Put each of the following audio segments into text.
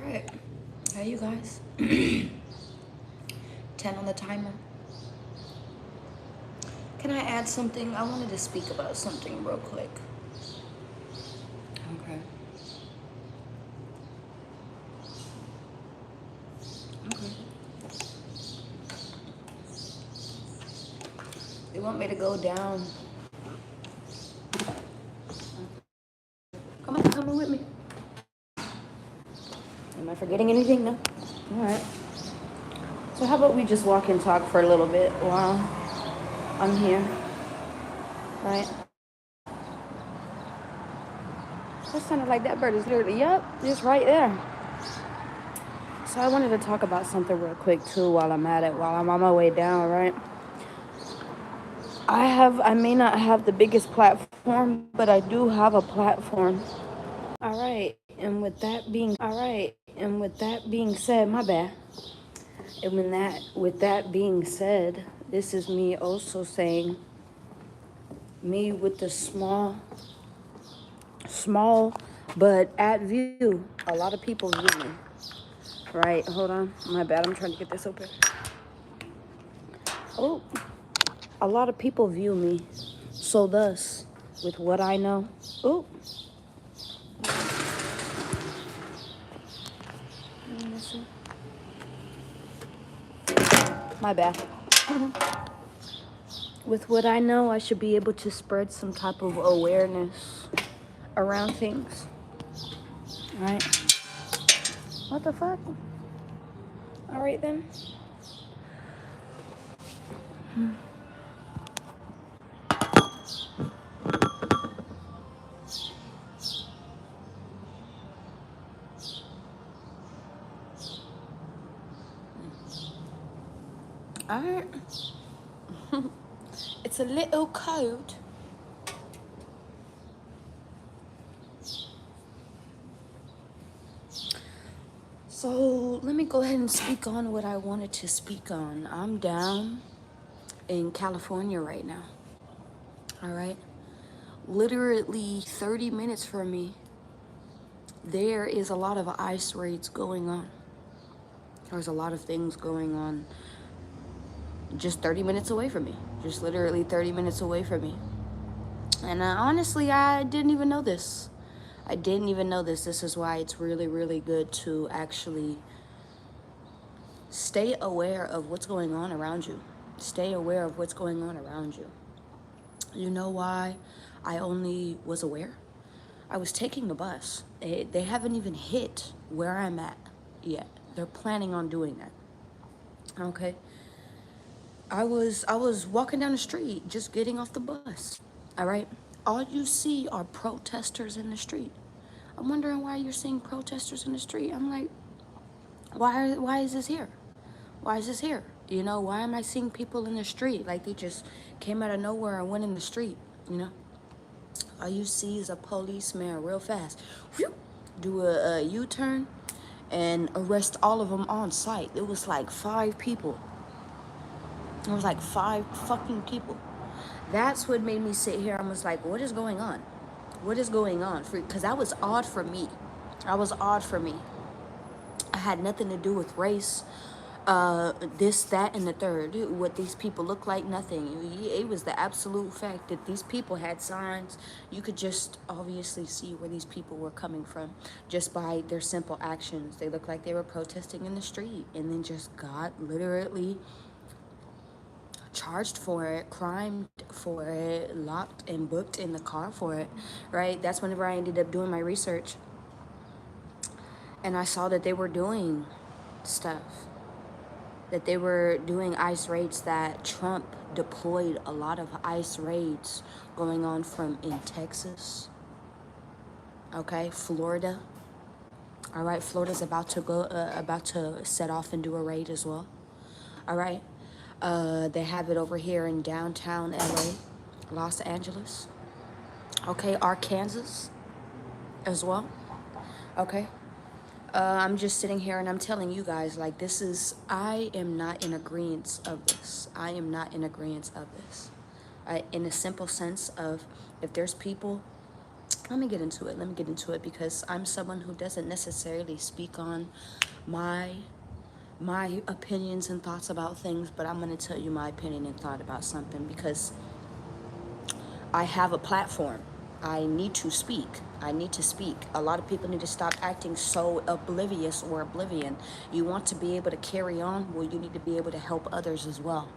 right. Hey, you guys. 10 on the timer. Can I add something? I wanted to speak about something real quick. Okay. Okay. They want me to go down. Come on with me. Am I forgetting anything? No? All right. So how about we just walk and talk for a little bit while I'm here, right? That sounded like that bird is literally, yep, just right there. So I wanted to talk about something real quick too while I'm at it, while I'm on my way down, right? I may not have the biggest platform, but I do have a platform. All right, and with that being said, my bad. And with that being said, this is me also saying, me with the small, but at view, a lot of people view me. Right, hold on, my bad. I'm trying to get this open. Oh, a lot of people view me. So thus, with what I know, oh, my bad. With what I know, I should be able to spread some type of awareness around things, right? What the fuck? All right then. All right. It's a little cold. So let me go ahead and speak on what I wanted to speak on. I'm down in California right now. All right. Literally 30 minutes from me, there is a lot of ICE raids going on. There's a lot of things going on just 30 minutes away from me. Just literally 30 minutes away from me. And honestly, I didn't even know this. This is why it's really, really good to actually stay aware of what's going on around you. Stay aware of what's going on around you. You know why I only was aware? I was taking the bus. They haven't even hit where I'm at yet. They're planning on doing that. Okay. I was walking down the street, just getting off the bus. All right. All you see are protesters in the street. I'm wondering why you're seeing protesters in the street. I'm like, why is this here? Why is this here? You know, why am I seeing people in the street? Like they just came out of nowhere and went in the street, you know? All you see is a policeman real fast. Whew, do a U-turn and arrest all of them on site. It was like 5 people. It was like 5 fucking people. That's what made me sit here and was like, what is going on? What is going on? Because that was odd for me. That was odd for me. I had nothing to do with race, this, that, and the third. What these people look like, nothing. It was the absolute fact that these people had signs. You could just obviously see where these people were coming from just by their simple actions. They looked like they were protesting in the street and then just got literally charged for it, crimed for it, locked and booked in the car for it, right? That's whenever I ended up doing my research. And I saw that they were doing stuff, that they were doing ICE raids, that Trump deployed a lot of ICE raids going on from in Texas, okay, Florida. All right, Florida's about to set off and do a raid as well. All right, they have it over here in downtown LA, Los Angeles. Okay, Arkansas as well. Okay. I'm just sitting here and I'm telling you guys, like, I am not in agreement of this. I am not in agreement of this. In a simple sense of, if there's people let me get into it. Let me get into it because I'm someone who doesn't necessarily speak on my opinions and thoughts about things, but I'm going to tell you my opinion and thought about something because I have a platform. I need to speak. I need to speak. A lot of people need to stop acting so oblivious or oblivion. You want to be able to carry on, well, you need to be able to help others as well.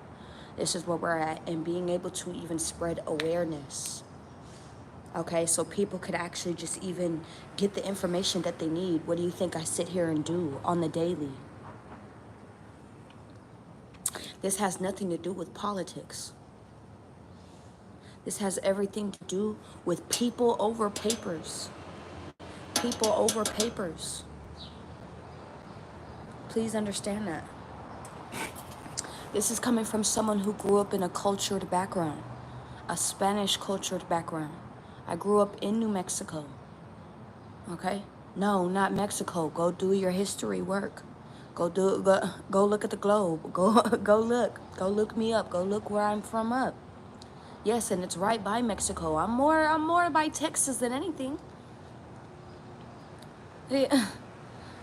This is where we're at, and being able to even spread awareness. Okay, so people could actually just even get the information that they need. What do you think I sit here and do on the daily? This has nothing to do with politics. This has everything to do with people over papers. People over papers. Please understand that. This is coming from someone who grew up in a cultured background, a Spanish cultured background. I grew up in New Mexico. Okay? No, not Mexico. Go do your history work. Go look at the globe. Go look me up. Go look where I'm from up. Yes, and it's right by Mexico. I'm more by Texas than anything.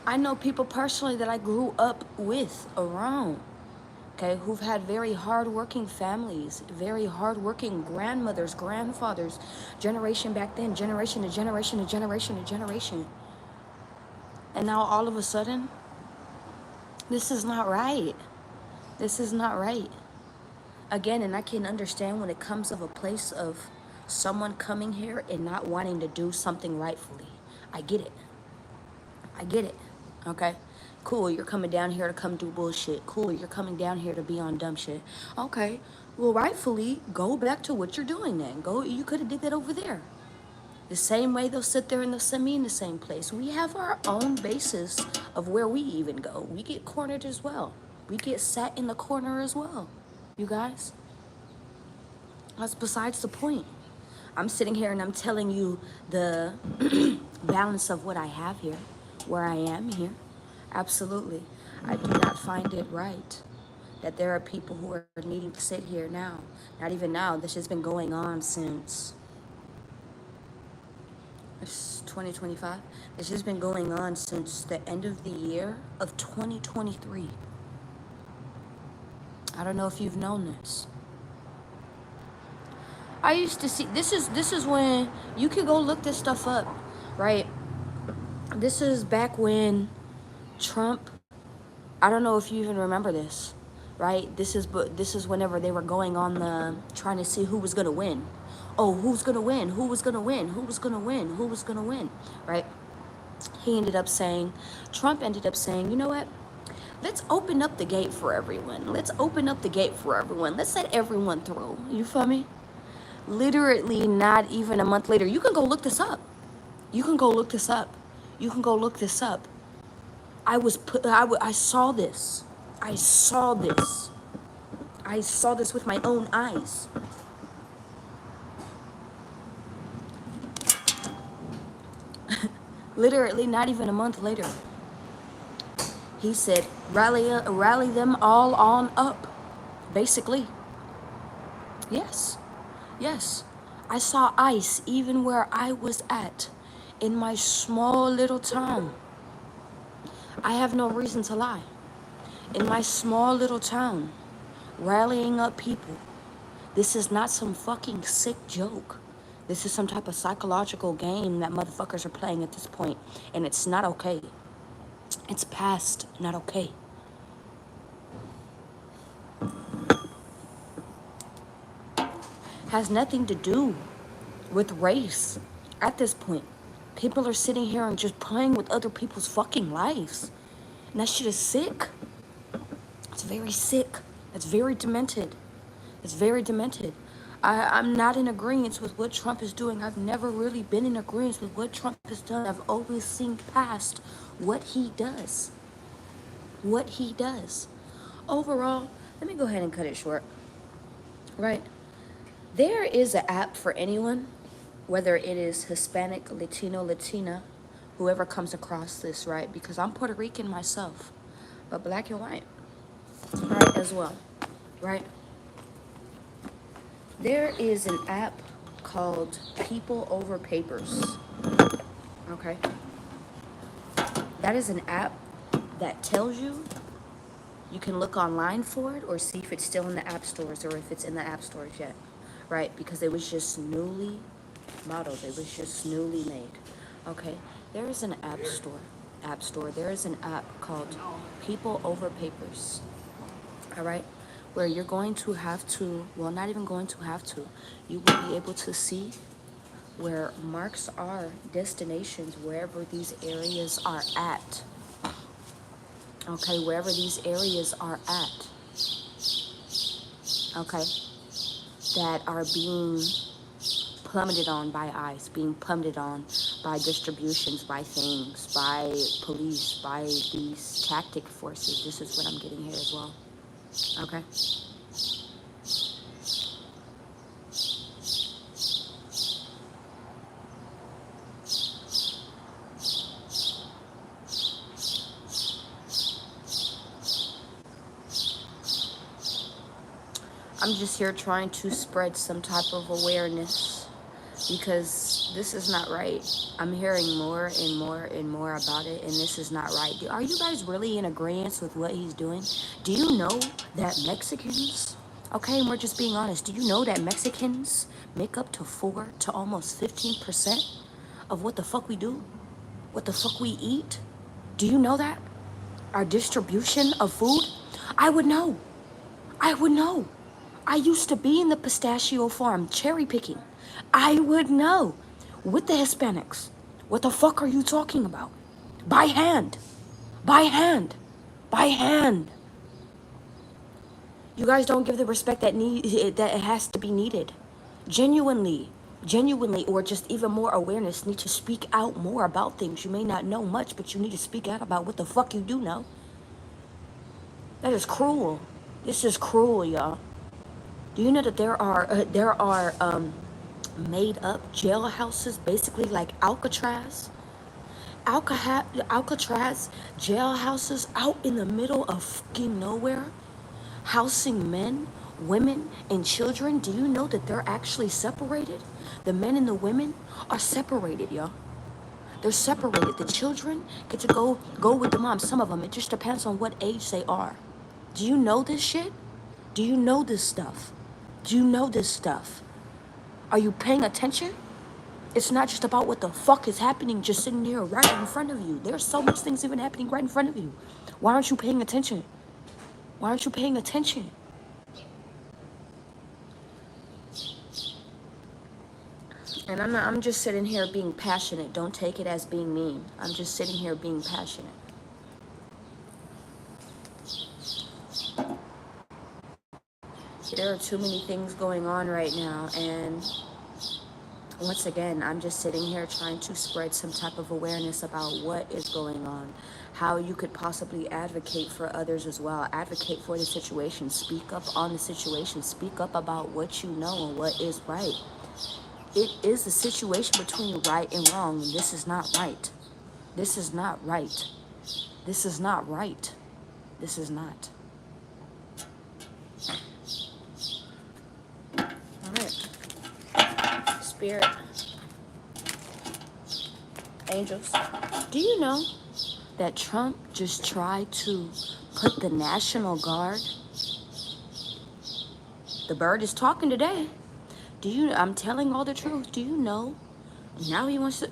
I know people personally that I grew up with around, okay, who've had very hard-working families, very hard-working grandmothers, grandfathers, generation back then, generation to generation to generation to generation. And now all of a sudden, this is not right. This is not right. Again, and I can understand when it comes of a place of someone coming here and not wanting to do something rightfully. I get it. I get it. Okay? Cool, you're coming down here to come do bullshit. Cool, you're coming down here to be on dumb shit. Okay, well, rightfully, go back to what you're doing then. You could have did that over there. The same way they'll sit there and they'll send me in the same place. We have our own basis of where we even go. We get cornered as well. We get sat in the corner as well. You guys? That's besides the point. I'm sitting here and I'm telling you the balance of what I have here, where I am here. Absolutely. I do not find it right that there are people who are needing to sit here now. Not even now. This has been going on since 2025. This has been going on since the end of the year of 2023. I don't know if you've known this. I used to see, this is when, you could go look this stuff up, right? This is back when Trump, I don't know if you even remember this, right? This is whenever they were going on trying to see who was going to win. Oh, who's going to win? Who was going to win? Who was going to win? Who was going to win, right? Trump ended up saying, you know what? Let's open up the gate for everyone. Let's open up the gate for everyone. Let's let everyone through. You feel me? Literally not even a month later. You can go look this up. You can go look this up. You can go look this up. I saw this. I saw this. I saw this with my own eyes. Literally not even a month later. He said, rally them all on up. Basically. Yes. Yes. I saw ICE even where I was at in my small little town. I have no reason to lie. In my small little town, rallying up people. This is not some fucking sick joke. This is some type of psychological game that motherfuckers are playing at this point, and it's not okay. It's past not okay. Has nothing to do with race at this point. People are sitting here and just playing with other people's fucking lives. And that shit is sick. It's very sick. It's very demented. It's very demented. I'm not in agreement with what Trump is doing. I've never really been in agreement with what Trump has done. I've always seen past what he does. What he does. Overall, let me go ahead and cut it short. Right? There is an app for anyone, whether it is Hispanic, Latino, Latina, whoever comes across this, right? Because I'm Puerto Rican myself, but black and white, right, as well, right? There is an app called People Over Papers. Okay? That is an app that tells you, you can look online for it or see if it's still in the app stores or if it's in the app stores yet, right? Because it was just newly modeled. It was just newly made. Okay, there is an app store. There is an app called People Over Papers. All right, where you're going to have to, well, not even going to have to, you will be able to see where marks are destinations wherever these areas are at. Okay, wherever these areas are at, okay, that are being plummeted on by ICE, being plummeted on by distributions, by things, by police, by these tactic forces. This is what I'm getting here as well. Okay. I'm just here trying to spread some type of awareness because this is not right. I'm hearing more and more and more about it, and this is not right. Are you guys really in agreement with what he's doing? Do you know that Mexicans, okay, and we're just being honest, do you know that Mexicans make up to 4 to almost 15% of what the fuck we do? What the fuck we eat? Do you know that? Our distribution of food? I would know. I would know. I used to be in the pistachio farm cherry picking. I would know. With the Hispanics. What the fuck are you talking about? By hand. By hand. By hand. You guys don't give the respect that that it has to be needed. Genuinely, or just even more awareness, need to speak out more about things. You may not know much, but you need to speak out about what the fuck you do know. That is cruel. This is cruel, y'all. Do you know that there are made up jailhouses, basically like Alcatraz? Alcatraz jailhouses out in the middle of fucking nowhere, housing men, women, and children. Do you know that they're actually separated? The men and the women are separated, y'all. They're separated. The children get to go with the mom. Some of them, it just depends on what age they are. Do you know this shit? Do you know this stuff? Do you know this stuff? Are you paying attention? It's not just about what the fuck is happening just sitting here right in front of you. There's so much things even happening right in front of you. Why aren't you paying attention? Why aren't you paying attention? And I'm just sitting here being passionate. Don't take it as being mean. I'm just sitting here being passionate. There are too many things going on right now, and once again, I'm just sitting here trying to spread some type of awareness about what is going on, how you could possibly advocate for others as well, advocate for the situation, speak up on the situation, speak up about what you know and what is right. It is a situation between right and wrong, and this is not right. This is not right. This is not right. This is not. Spirit, angels, do you know that Trump just tried to put the National Guard? The bird is talking today. I'm telling all the truth. Do you know? Now he wants to.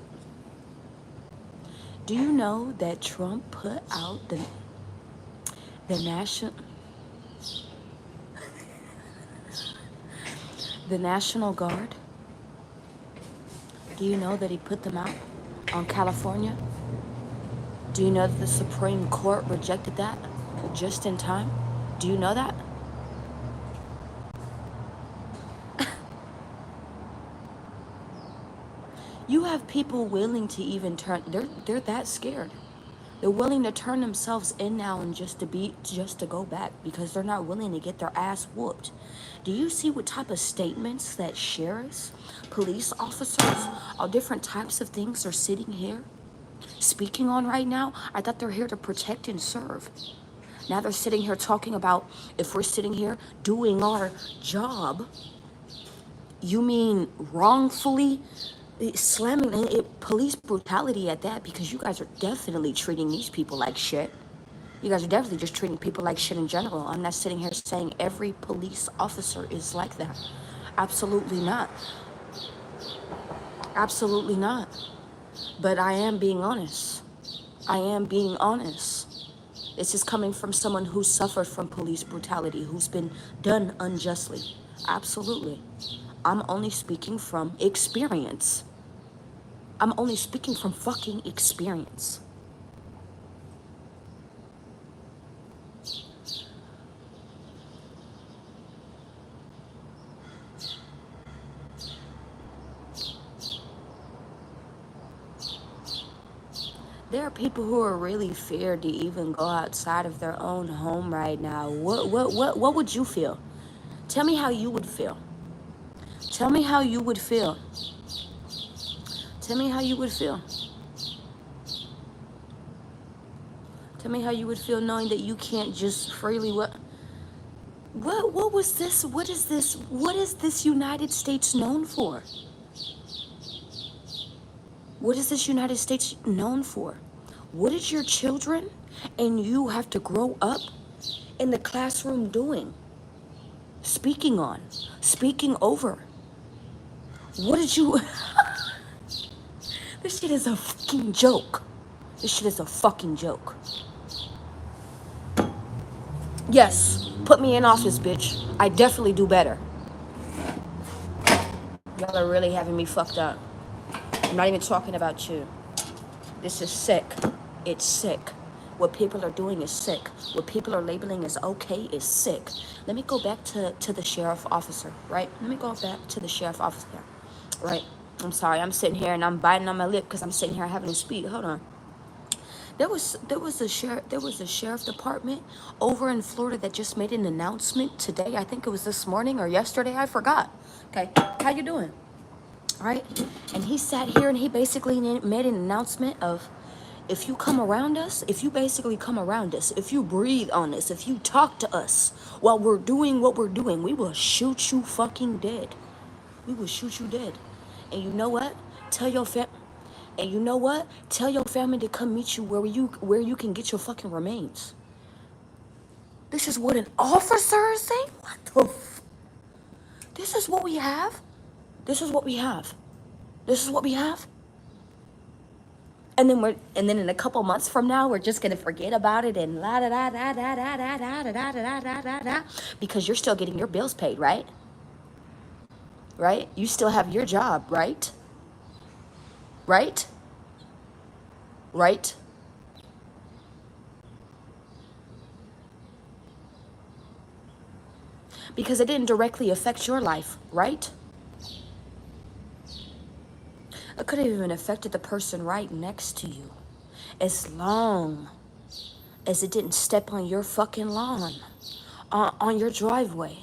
Do you know that Trump put out the National Guard? Do you know that he put them out on California? Do you know that the Supreme Court rejected that just in time? Do you know that? You have people willing to even turn, they're that scared. They're willing to turn themselves in now and just to go back because they're not willing to get their ass whooped. Do you see what type of statements that sheriffs, police officers, all different types of things are sitting here speaking on right now? I thought they're here to protect and serve. Now they're sitting here talking about if we're sitting here doing our job, You mean wrongfully slamming it, police brutality at that, because you guys are definitely treating these people like shit. You guys are definitely just treating people like shit in general. I'm not sitting here saying every police officer is like that. Absolutely not. Absolutely not. But I am being honest. I am being honest. This is coming from someone who suffered from police brutality, who's been done unjustly. Absolutely. I'm only speaking from experience. I'm only speaking from fucking experience. There are people who are really feared to even go outside of their own home right now. What would you feel? Tell me how you would feel. Tell me how you would feel. Tell me how you would feel. Tell me how you would feel knowing that you can't just freely what was this? What is this? What is this United States known for? What is this United States known for? What is your children and you have to grow up in the classroom doing? Speaking on, speaking over. What did you... This shit is a fucking joke. This shit is a fucking joke. Yes, put me in office, bitch. I definitely do better. Y'all are really having me fucked up. I'm not even talking about you. This is sick. It's sick. What people are doing is sick. What people are labeling as okay is sick. Let me go back to the sheriff officer, right? Let me go back to the sheriff officer, right? I'm sorry, I'm sitting here and I'm biting on my lip because I'm sitting here having to speak. Hold on. There was a sheriff department over in Florida that just made an announcement today. I think it was this morning or yesterday. I forgot. Okay, how you doing? Right? And he sat here and he basically made an announcement of, if you come around us, if you basically come around us, if you breathe on us, if you talk to us while we're doing what we're doing, we will shoot you fucking dead. We will shoot you dead. And you know what? Tell your family to come meet you where you can get your fucking remains. This is what an officer is saying? What the This is what we have? This is what we have. This is what we have? And then in a couple months from now, we're just gonna forget about it and la da da da da da da da da da da da da da, because you're still getting your bills paid, right? Right? You still have your job, right? Right? Right? Because it didn't directly affect your life, right? It could have even affected the person right next to you. As long as it didn't step on your fucking lawn, on your driveway.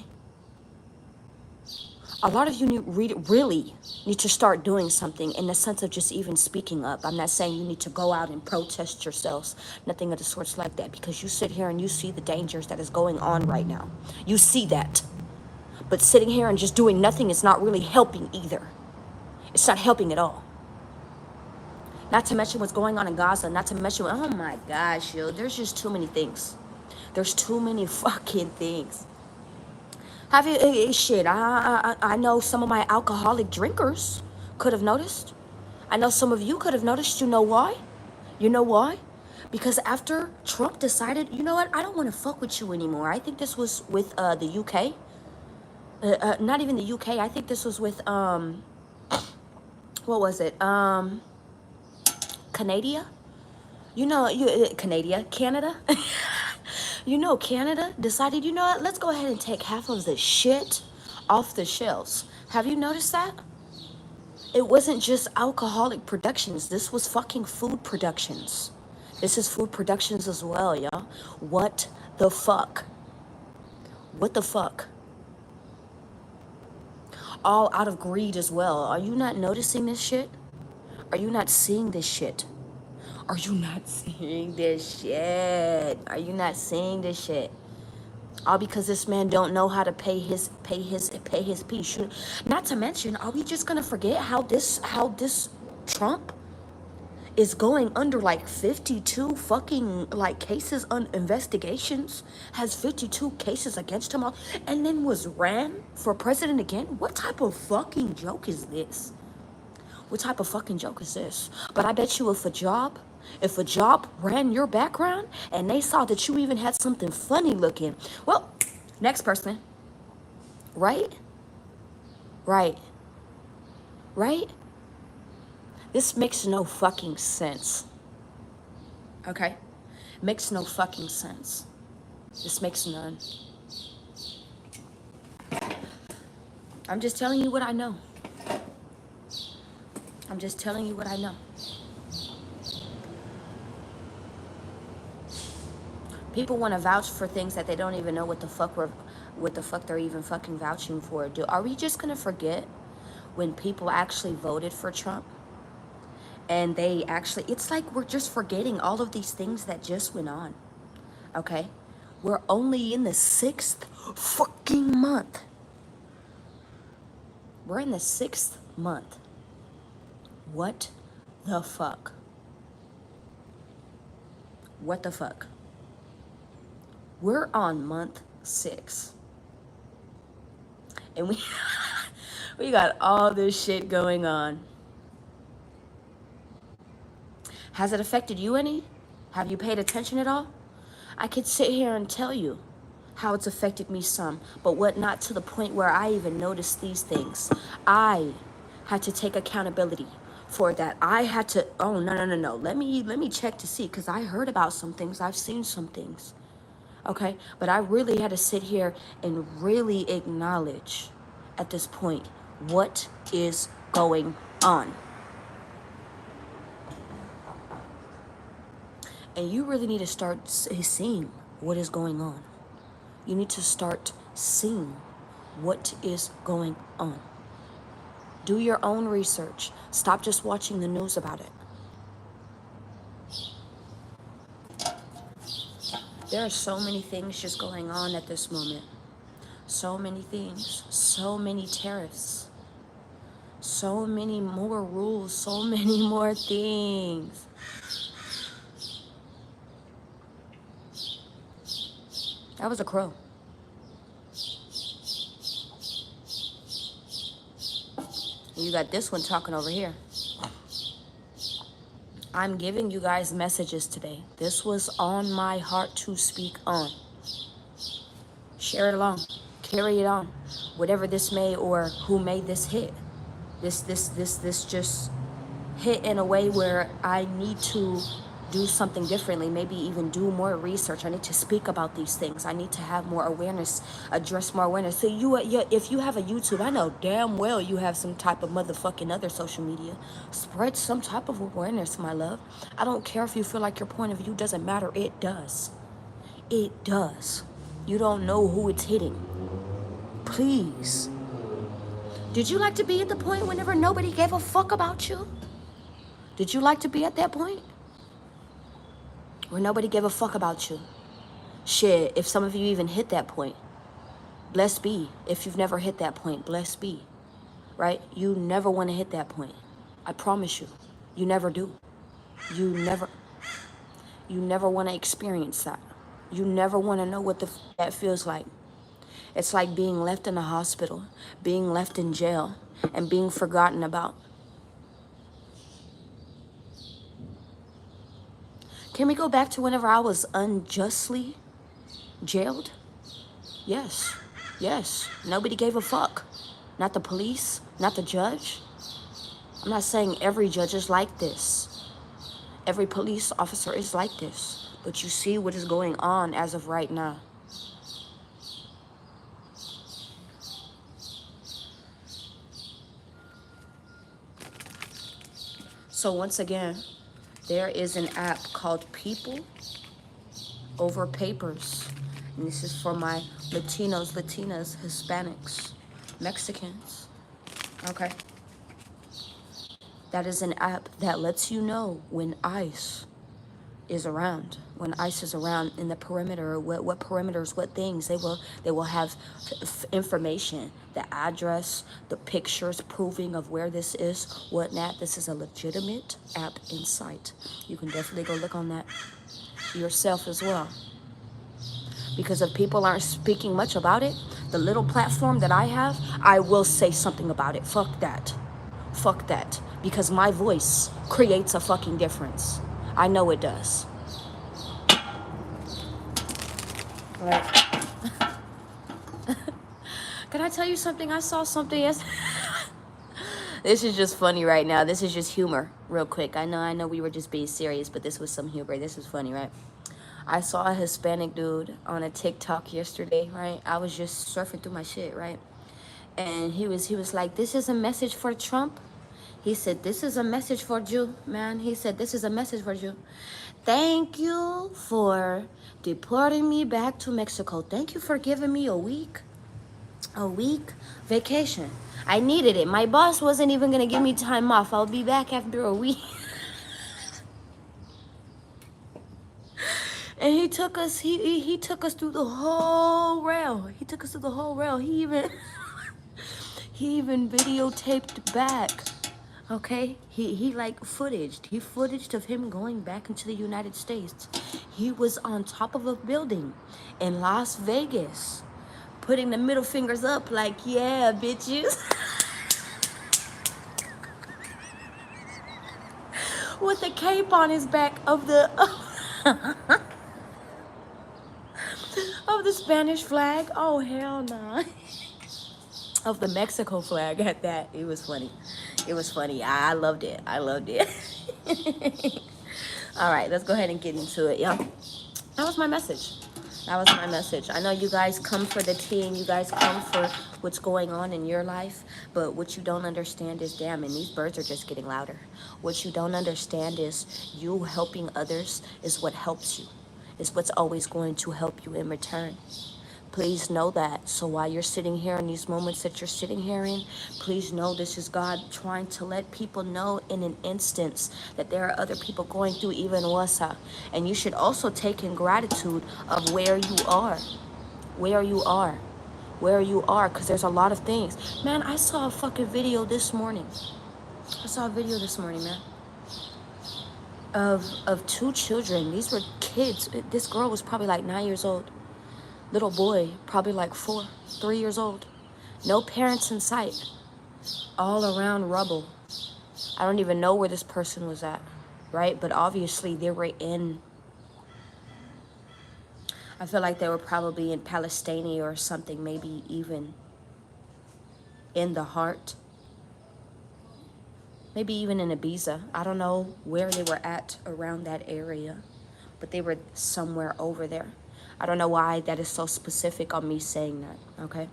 A lot of you really need to start doing something in the sense of just even speaking up. I'm not saying you need to go out and protest yourselves, nothing of the sorts like that, because you sit here and you see the dangers that is going on right now. You see that. But sitting here and just doing nothing is not really helping either. It's not helping at all. Not to mention what's going on in Gaza, not to mention, oh my gosh, yo, there's just too many things. There's too many fucking things. Have you, shit, I know some of my alcoholic drinkers could have noticed. I know some of you could have noticed. You know why? You know why? Because after Trump decided, you know what, I don't want to fuck with you anymore. I think this was with the UK. Not even the UK. I think this was with, what was it? Canada? You know, Canada? You know, Canada decided, you know what, let's go ahead and take half of the shit off the shelves. Have you noticed that? It wasn't just alcoholic productions. This was fucking food productions. This is food productions as well, y'all. What the fuck? What the fuck? All out of greed as well. Are you not noticing this shit? Are you not seeing this shit? Are you not seeing this shit? Are you not seeing this shit? All because this man don't know how to pay his piece. Not to mention, are we just gonna forget how this Trump is going under like 52 fucking like cases on investigations, has 52 cases against him, all, and then was ran for president again? What type of fucking joke is this? What type of fucking joke is this? But I bet you if a job ran your background and they saw that you even had something funny looking, well, next person. Right? Right. Right? This makes no fucking sense. Okay? Makes no fucking sense. This makes none. I'm just telling you what I know. I'm just telling you what I know. People want to vouch for things that they don't even know what the fuck they're even fucking vouching for. Are we just gonna forget when people actually voted for Trump? And they actually, it's like we're just forgetting all of these things that just went on. Okay? We're only in the 6th fucking month. We're in the 6th month. What the fuck? What the fuck? We're on month 6. And we got all this shit going on. Has it affected you any? Have you paid attention at all? I could sit here and tell you how it's affected me some, but what not to the point where I even noticed these things. I had to take accountability for that. I had to, oh, no. Let me check to see, because I heard about some things. I've seen some things. Okay? But I really had to sit here and really acknowledge at this point what is going on. And you really need to start seeing what is going on. You need to start seeing what is going on. Do your own research. Stop just watching the news about it. There are so many things just going on at this moment. So many things. So many tariffs. So many more rules. So many more things. That was a crow. You got this one talking over here. I'm giving you guys messages today. This was on my heart to speak on. Share it along. Carry it on. Whatever this may, or who made this hit. This just hit in a way where I need to do something differently, maybe even do more research. I need to speak about these things. I need to have more awareness, address more awareness. So if you have a YouTube, I know damn well you have some type of motherfucking other social media. Spread some type of awareness, my love. I don't care if you feel like your point of view doesn't matter. It does. It does. You don't know who it's hitting. Please. Did you like to be at the point whenever nobody gave a fuck about you? Did you like to be at that point? Where nobody gave a fuck about you? Shit, if some of you even hit that point, blessed be. If you've never hit that point, blessed be. Right? You never want to hit that point. I promise you. You never do. You never want to experience that. You never want to know what that feels like. It's like being left in a hospital, being left in jail, and being forgotten about. Can we go back to whenever I was unjustly jailed? Yes. Yes. Nobody gave a fuck. Not the police, not the judge. I'm not saying every judge is like this. Every police officer is like this. But you see what is going on as of right now. So once again, there is an app called People Over Papers. And this is for my Latinos, Latinas, Hispanics, Mexicans. Okay. That is an app that lets you know when ICE is around, when ICE is around in the perimeter, what perimeters, what things, they will have information, the address, the pictures proving of where this is, whatnot. This is a legitimate app in sight. You can definitely go look on that yourself as well. Because if people aren't speaking much about it, the little platform that I have, I will say something about it. Fuck that. Fuck that. Because my voice creates a fucking difference. I know it does. Right. Can I tell you something? I saw something yesterday. This is just funny right now. This is just humor, real quick. I know we were just being serious, but this was some humor. This is funny, right? I saw a Hispanic dude on a TikTok yesterday, right? I was just surfing through my shit, right? And he was like, "This is a message for Trump." He said, "This is a message for you, man." He said, "This is a message for you. Thank you for deporting me back to Mexico. Thank you for giving me a week vacation. I needed it. My boss wasn't even gonna give me time off. I'll be back after a week." And he took us. He took us through the whole rail. He took us through the whole rail. He even he even videotaped back. Okay, he like footaged. He footaged of him going back into the United States. He was on top of a building in Las Vegas, putting the middle fingers up like, "Yeah, bitches." With a cape on his back of the of the Spanish flag. Oh, hell no. Of the Mexico flag at that. It was funny. It was funny. I loved it. I loved it. All right, let's go ahead and get into it, y'all. That was my message. That was my message. I know you guys come for the tea and you guys come for what's going on in your life, but what you don't understand is, damn, and these birds are just getting louder. What you don't understand is you helping others is what helps you. It's what's always going to help you in return. Please know that. So while you're sitting here in these moments that you're sitting here in, please know this is God trying to let people know in an instance that there are other people going through even worse. And you should also take in gratitude of where you are. Where you are. Where you are. Because there's a lot of things. Man, I saw a fucking video this morning. I saw a video this morning, man. Of two children. These were kids. This girl was probably like 9 years old. Little boy, probably like 3 years old. No parents in sight. All around rubble. I don't even know where this person was at, right? But obviously they were I feel like they were probably in Palestine or something, maybe even in the heart. Maybe even in Ibiza. I don't know where they were at around that area, but they were somewhere over there. I don't know why that is so specific on me saying that, okay?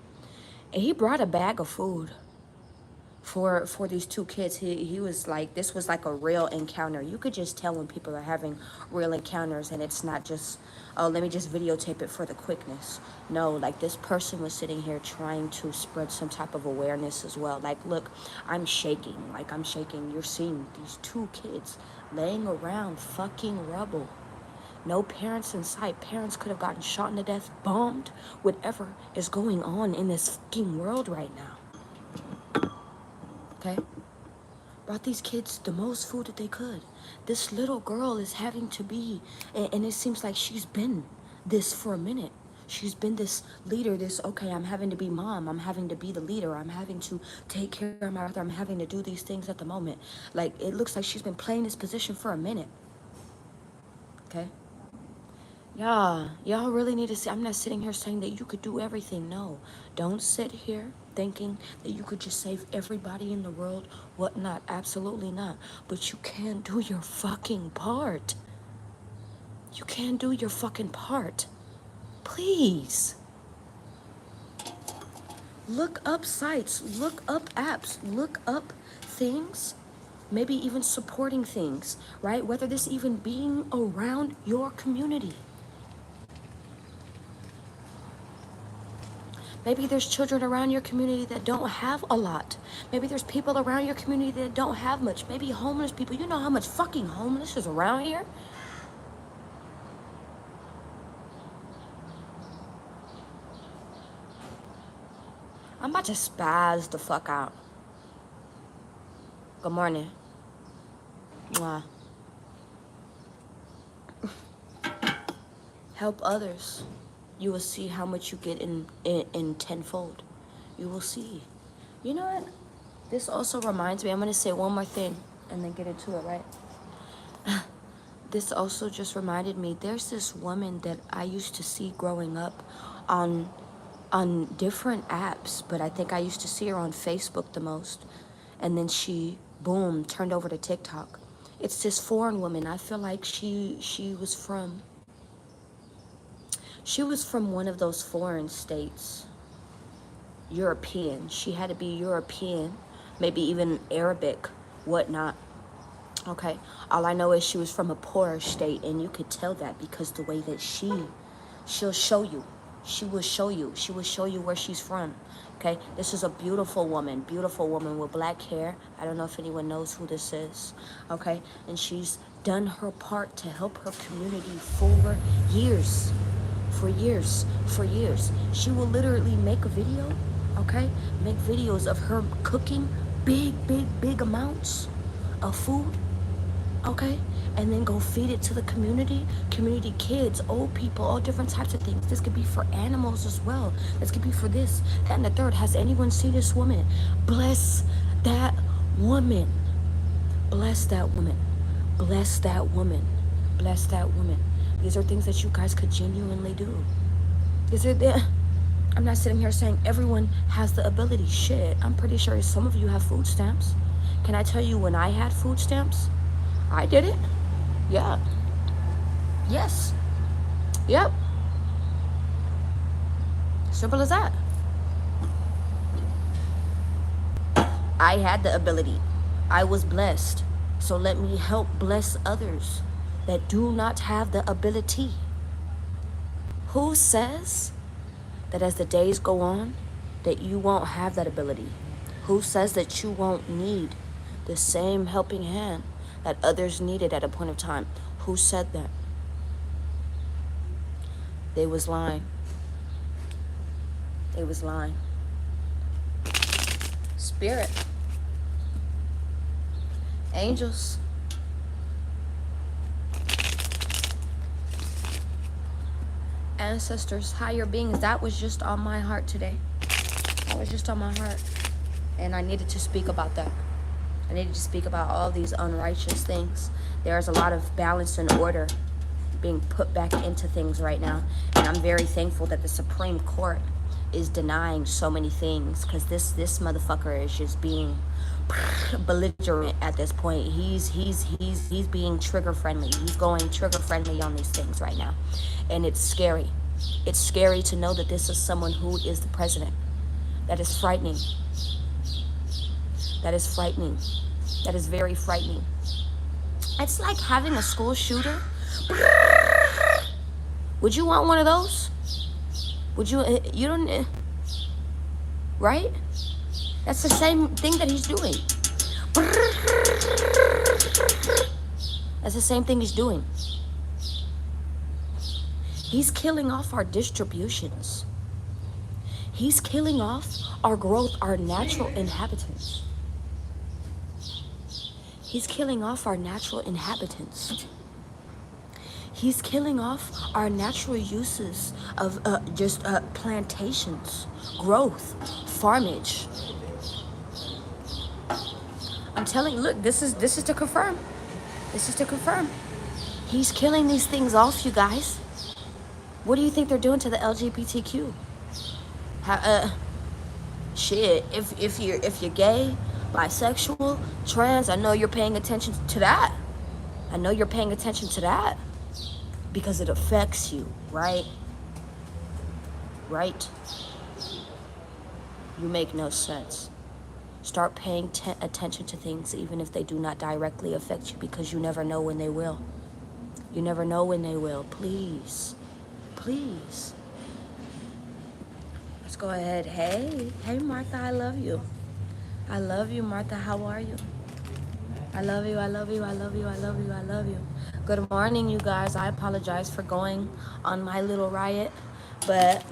And he brought a bag of food for these two kids. He was like, this was like a real encounter. You could just tell when people are having real encounters and it's not just, oh, let me just videotape it for the quickness. No, like this person was sitting here trying to spread some type of awareness as well. Like, look, I'm shaking. Like, I'm shaking. You're seeing these two kids laying around fucking rubble. No parents in sight. Parents could have gotten shot to death, bombed, whatever is going on in this fucking world right now. Okay? Brought these kids the most food that they could. This little girl is having to be, and it seems like she's been this for a minute. She's been this leader, this, okay, I'm having to be mom. I'm having to be the leader. I'm having to take care of my mother. I'm having to do these things at the moment. Like, it looks like she's been playing this position for a minute. Okay? Y'all really need to see. I'm not sitting here saying that you could do everything. No, don't sit here thinking that you could just save everybody in the world. Whatnot? Absolutely not. But you can do your fucking part. You can do your fucking part. Please. Look up sites. Look up apps. Look up things. Maybe even supporting things, right? Whether this even being around your community. Maybe there's children around your community that don't have a lot. Maybe there's people around your community that don't have much. Maybe homeless people. You know how much fucking homeless is around here? I'm about to spaz the fuck out. Good morning. Mwah. Help others. You will see how much you get in tenfold. You will see. You know what? This also reminds me, I'm going to say one more thing and then get into it, right? This also just reminded me, there's this woman that I used to see growing up on different apps, but I think I used to see her on Facebook the most. And then she, boom, turned over to TikTok. It's this foreign woman. I feel like she was from one of those foreign states. European. She had to be European, maybe even Arabic, whatnot. Okay, all I know is she was from a poorer state, and you could tell that because the way that she'll show you. She will show you where she's from. Okay, this is a beautiful woman with black hair. I don't know if anyone knows who this is. Okay, and she's done her part to help her community for years. She will literally make a video, okay? Make videos of her cooking big amounts of food, okay? And then go feed it to the community kids, old people, all different types of things. This could be for animals as well. This could be for this, that, and the third. Has anyone seen this woman? Bless that woman. Bless that woman. Bless that woman. Bless that woman. These are things that you guys could genuinely do. I'm not sitting here saying everyone has the ability. Shit, I'm pretty sure some of you have food stamps. Can I tell you when I had food stamps? I did it. Yeah. Yes. Yep. Simple as that. I had the ability. I was blessed. So let me help bless others that do not have the ability. Who says that as the days go on that you won't have that ability? Who says that you won't need the same helping hand that others needed at a point of time? Who said that? They was lying. They was lying. Spirit. Angels. Ancestors, higher beings, that was just on my heart today. That was just on my heart. And I needed to speak about that. I needed to speak about all these unrighteous things. There's a lot of balance and order being put back into things right now. And I'm very thankful that the Supreme Court is denying so many things, because this motherfucker is just being belligerent at this point. He's being trigger friendly. He's going trigger friendly on these things right now. And it's scary. It's scary to know that this is someone who is the president. That is frightening. That is frightening. That is very frightening. It's like having a school shooter. Would you want one of those? Would you? You don't, right? That's the same thing that he's doing. That's the same thing he's doing. He's killing off our distributions. He's killing off our growth, our natural inhabitants. He's killing off our natural inhabitants. He's killing off our natural uses of plantations, growth, farmage. I'm telling you, look, this is to confirm. This is to confirm. He's killing these things off, you guys. What do you think they're doing to the LGBTQ? Shit, if you're gay, bisexual, trans, I know you're paying attention to that. I know you're paying attention to that because it affects you, right? Right? You make no sense. Start paying attention to things even if they do not directly affect you, because you never know when they will. You never know when they will. Please. Please. Let's go ahead. Hey Martha, I love you. I love you, Martha. How are you? I love you, I love you, I love you, I love you, I love you. Good morning, you guys. I apologize for going on my little riot, but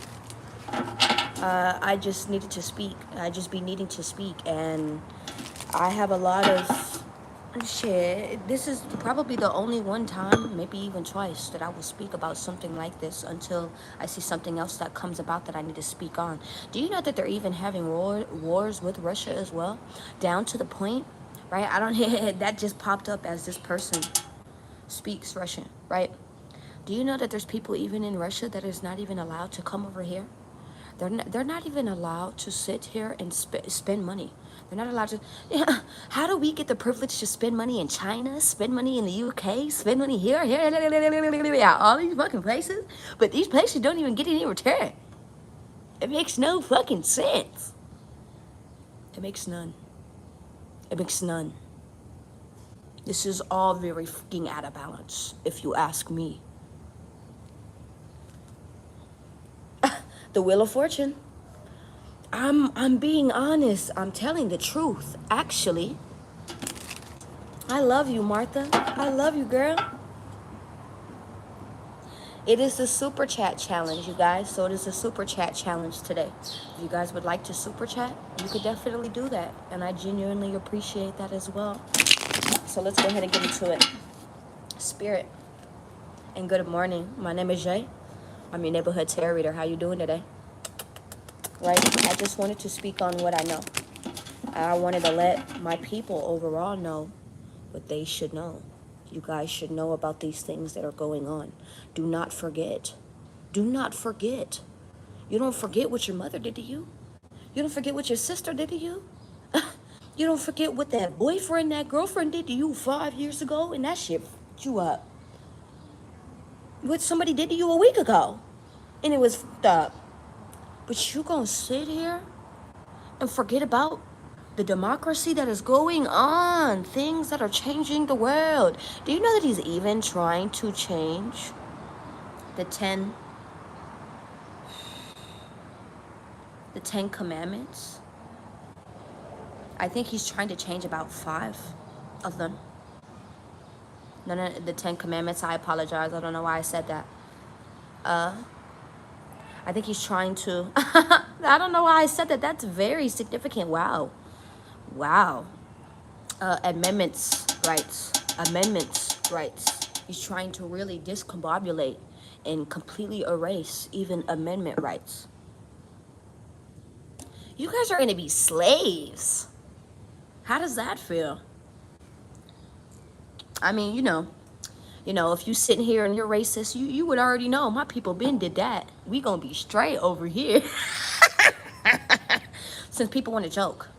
I just needed to speak. I just be needing to speak, and I have a lot of shit. This is probably the only one time, maybe even twice, that I will speak about something like this until I see something else that comes about that I need to speak on. Do you know that they're even having wars with Russia as well? Down to the point, right? I don't. That just popped up as this person speaks Russian, right? Do you know that there's people even in Russia that is not even allowed to come over here? They're not even allowed to sit here and spend money. They're not allowed to. Yeah, how do we get the privilege to spend money in China, spend money in the UK, spend money here, yeah, all these fucking places? But these places don't even get any return. It makes no fucking sense. It makes none. It makes none. This is all very fucking out of balance, if you ask me. The Wheel of Fortune. I'm being honest. I'm telling the truth. Actually, I love you, Martha. I love you, girl. It is the super chat challenge, you guys. So it is a super chat challenge today. If you guys would like to super chat, you could definitely do that. And I genuinely appreciate that as well. So let's go ahead and get into it. Spirit. And good morning. My name is Jay. I'm your neighborhood tarot reader. How you doing today? Right? I just wanted to speak on what I know. I wanted to let my people overall know what they should know. You guys should know about these things that are going on. Do not forget. Do not forget. You don't forget what your mother did to you. You don't forget what your sister did to you. You don't forget what that boyfriend, that girlfriend did to you 5 years ago, and that shit fucked you up. What somebody did to you a week ago, and it was fucked up. But you gonna sit here and forget about the democracy that is going on, things that are changing the world. Do you know that he's even trying to change the 10 commandments? I think he's trying to change about 5 of them. No, the 10 commandments. I apologize. I don't know why I said that. I think he's trying to. I don't know why I said that. That's very significant. Wow. Amendments rights. He's trying to really discombobulate and completely erase even amendment rights. You guys are going to be slaves. How does that feel? I mean, you know, if you sitting here and you're racist, you would already know my people been did that. We gonna be straight over here. Since people want to joke.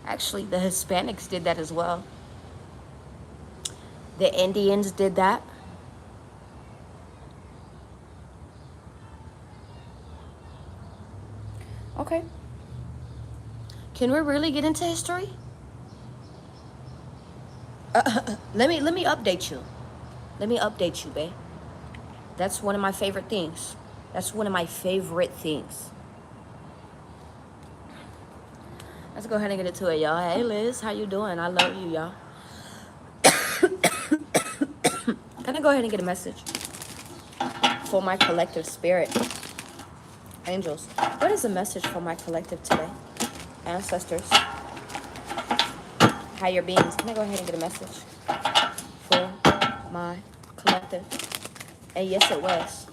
Actually, the Hispanics did that as well. The Indians did that. Okay. Can we really get into history? Let me update you. Let me update you, babe. That's one of my favorite things. Let's go ahead and get into it, y'all. Hey, Liz, how you doing? I love you, y'all. Can I go ahead and get a message for my collective spirit? Angels, what is the message for my collective today? Ancestors, higher beings, can I go ahead and get a message for my collective? And yes, it was.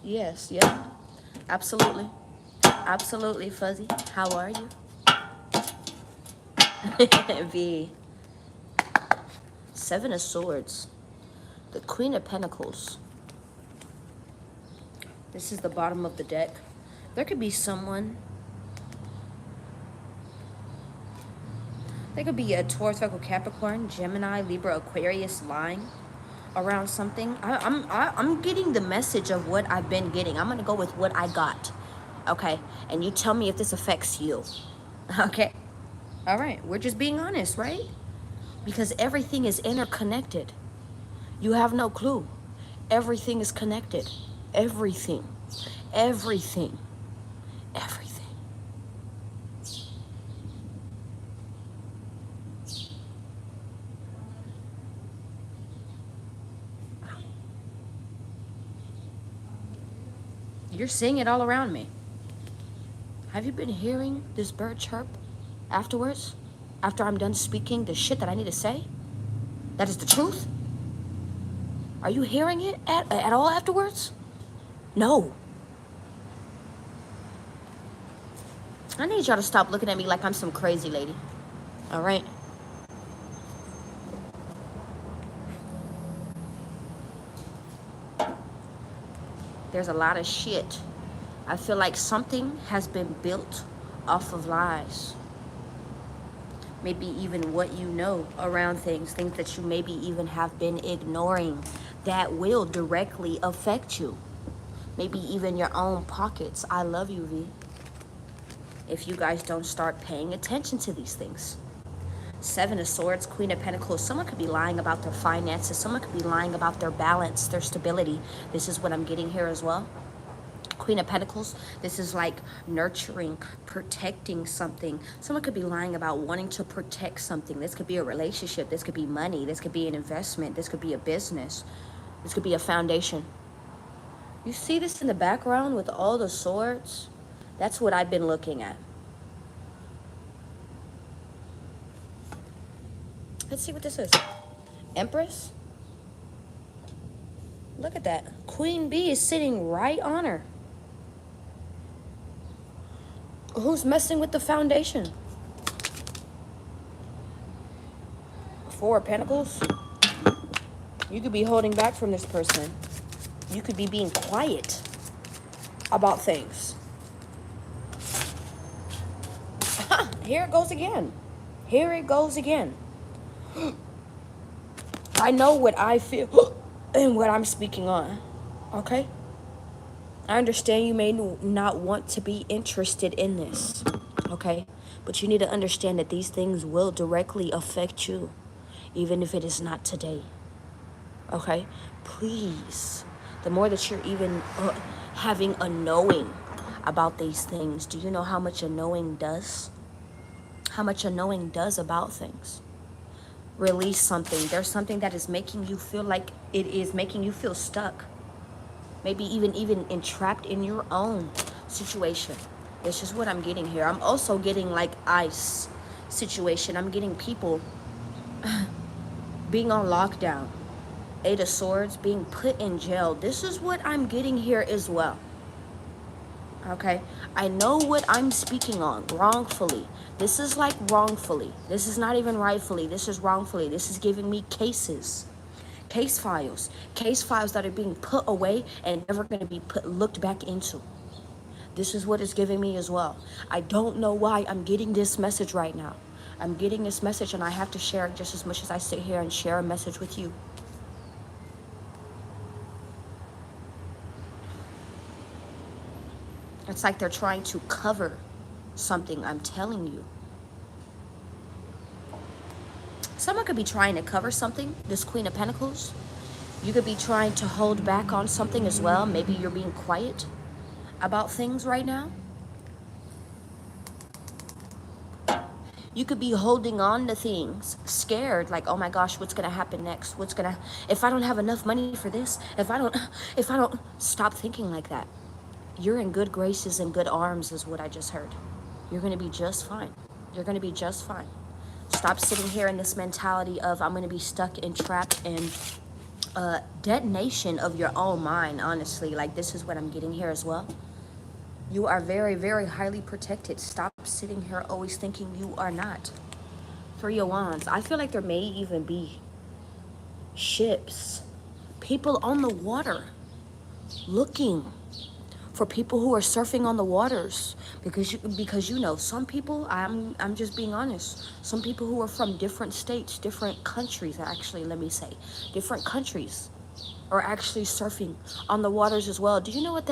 Yes, yeah. Absolutely. Absolutely, Fuzzy. How are you? V. 7 of Swords. The Queen of Pentacles. This is the bottom of the deck. There could be someone. There could be a Taurus, Virgo, Capricorn, Gemini, Libra, Aquarius lying around something. I'm getting the message of what I've been getting. I'm gonna go with what I got. Okay, and you tell me if this affects you. Okay, all right. We're just being honest, right? Because everything is interconnected. You have no clue. Everything is connected. Everything. You're seeing it all around me. Have you been hearing this bird chirp afterwards? After I'm done speaking the shit that I need to say? That is the truth? Are you hearing it at all afterwards? No. I need y'all to stop looking at me like I'm some crazy lady. All right? There's a lot of shit. I feel like something has been built off of lies. Maybe even what you know around things that you maybe even have been ignoring that will directly affect you. Maybe even your own pockets. I love you, V. If you guys don't start paying attention to these things. Seven of Swords, Queen of Pentacles. Someone could be lying about their finances. Someone could be lying about their balance, their stability. This is what I'm getting here as well. Queen of Pentacles, this is like nurturing, protecting something. Someone could be lying about wanting to protect something. This could be a relationship. This could be money. This could be an investment. This could be a business. This could be a foundation. You see this in the background with all the swords? That's what I've been looking at. Let's see what this is. Empress? Look at that. Queen Bee is sitting right on her. Who's messing with the foundation? Four of Pentacles. You could be holding back from this person. You could be being quiet about things. Here it goes again. Here it goes again. I know what I feel and what I'm speaking on. Okay? I understand you may not want to be interested in this. Okay? But you need to understand that these things will directly affect you, even if it is not today. Okay? Please. The more that you're even having a knowing about these things, do you know how much a knowing does? How much a knowing does about things? Release something. There's something that is making you feel like it is making you feel stuck. Maybe even entrapped in your own situation. It's just what I'm getting here. I'm also getting like ICE situation. I'm getting people being on lockdown. Eight of Swords, being put in jail. This is what I'm getting here as well. Okay? I know what I'm speaking on. Wrongfully. This is like wrongfully. This is not even rightfully. This is wrongfully. This is giving me cases. Case files that are being put away and never going to be looked back into. This is what it's giving me as well. I don't know why I'm getting this message right now. I'm getting this message and I have to share it just as much as I sit here and share a message with you. It's like they're trying to cover something, I'm telling you. Someone could be trying to cover something, this Queen of Pentacles. You could be trying to hold back on something as well. Maybe you're being quiet about things right now. You could be holding on to things, scared, like, oh my gosh, what's gonna happen next? If I don't have enough money for this, if I don't, stop thinking like that. You're in good graces and good arms is what I just heard. You're gonna be just fine. You're gonna be just fine. Stop sitting here in this mentality of I'm going to be stuck and trapped in detonation of your own mind, honestly. Like, this is what I'm getting here as well. You are very, very highly protected. Stop sitting here always thinking you are not. Three of Wands. I feel like there may even be ships, people on the water looking for people who are surfing on the waters, because you know, some people, I'm just being honest, some people who are from different states, different countries, actually, let me say, different countries are actually surfing on the waters as well. Do you know what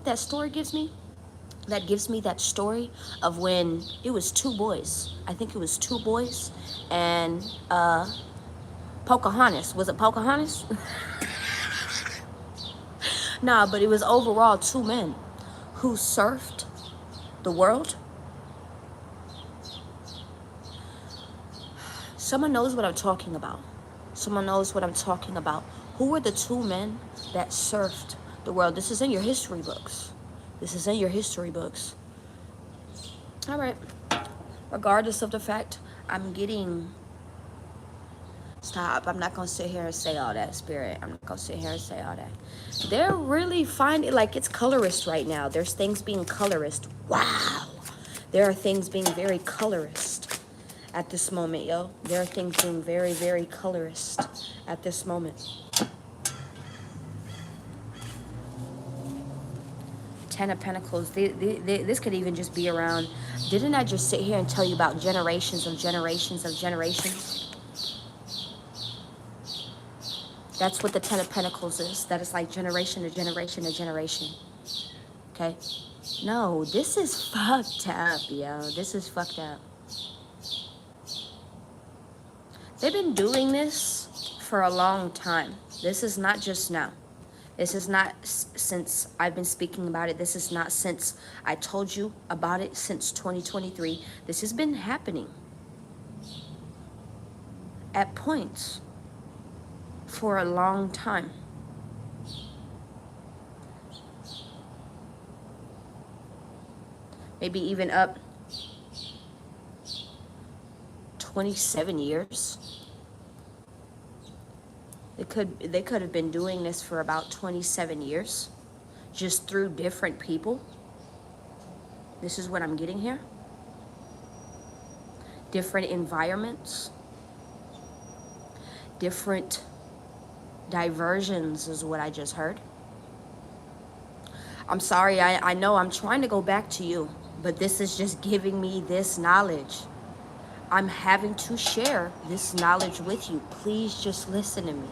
that story gives me? That gives me that story of when it was two boys. I think it was two boys and Pocahontas. Was it Pocahontas? Nah, but it was overall two men who surfed the world. Someone knows what I'm talking about. Someone knows what I'm talking about. Who were the two men that surfed the world? This is in your history books. This is in your history books. All right. Regardless of the fact, I'm getting... Stop. I'm not going to sit here and say all that, Spirit. I'm not going to sit here and say all that. They're really finding, like, it's colorist right now. There's things being colorist. Wow. There are things being very colorist at this moment, yo. There are things being very, very colorist at this moment. Ten of Pentacles. This could even just be around... Didn't I just sit here and tell you about generations of generations of generations? That's what the Ten of Pentacles is. That is like generation to generation to generation. Okay? No, this is fucked up, yo. This is fucked up. They've been doing this for a long time. This is not just now. This is not since I've been speaking about it. This is not since I told you about it since 2023. This has been happening at points for a long time. Maybe even up 27 years. They could have been doing this for about 27 years, just through different people. This is what I'm getting here. Different environments, different diversions is what I just heard. I'm sorry, I know I'm trying to go back to you, but this is just giving me this knowledge. I'm having to share this knowledge with you. Please just listen to me.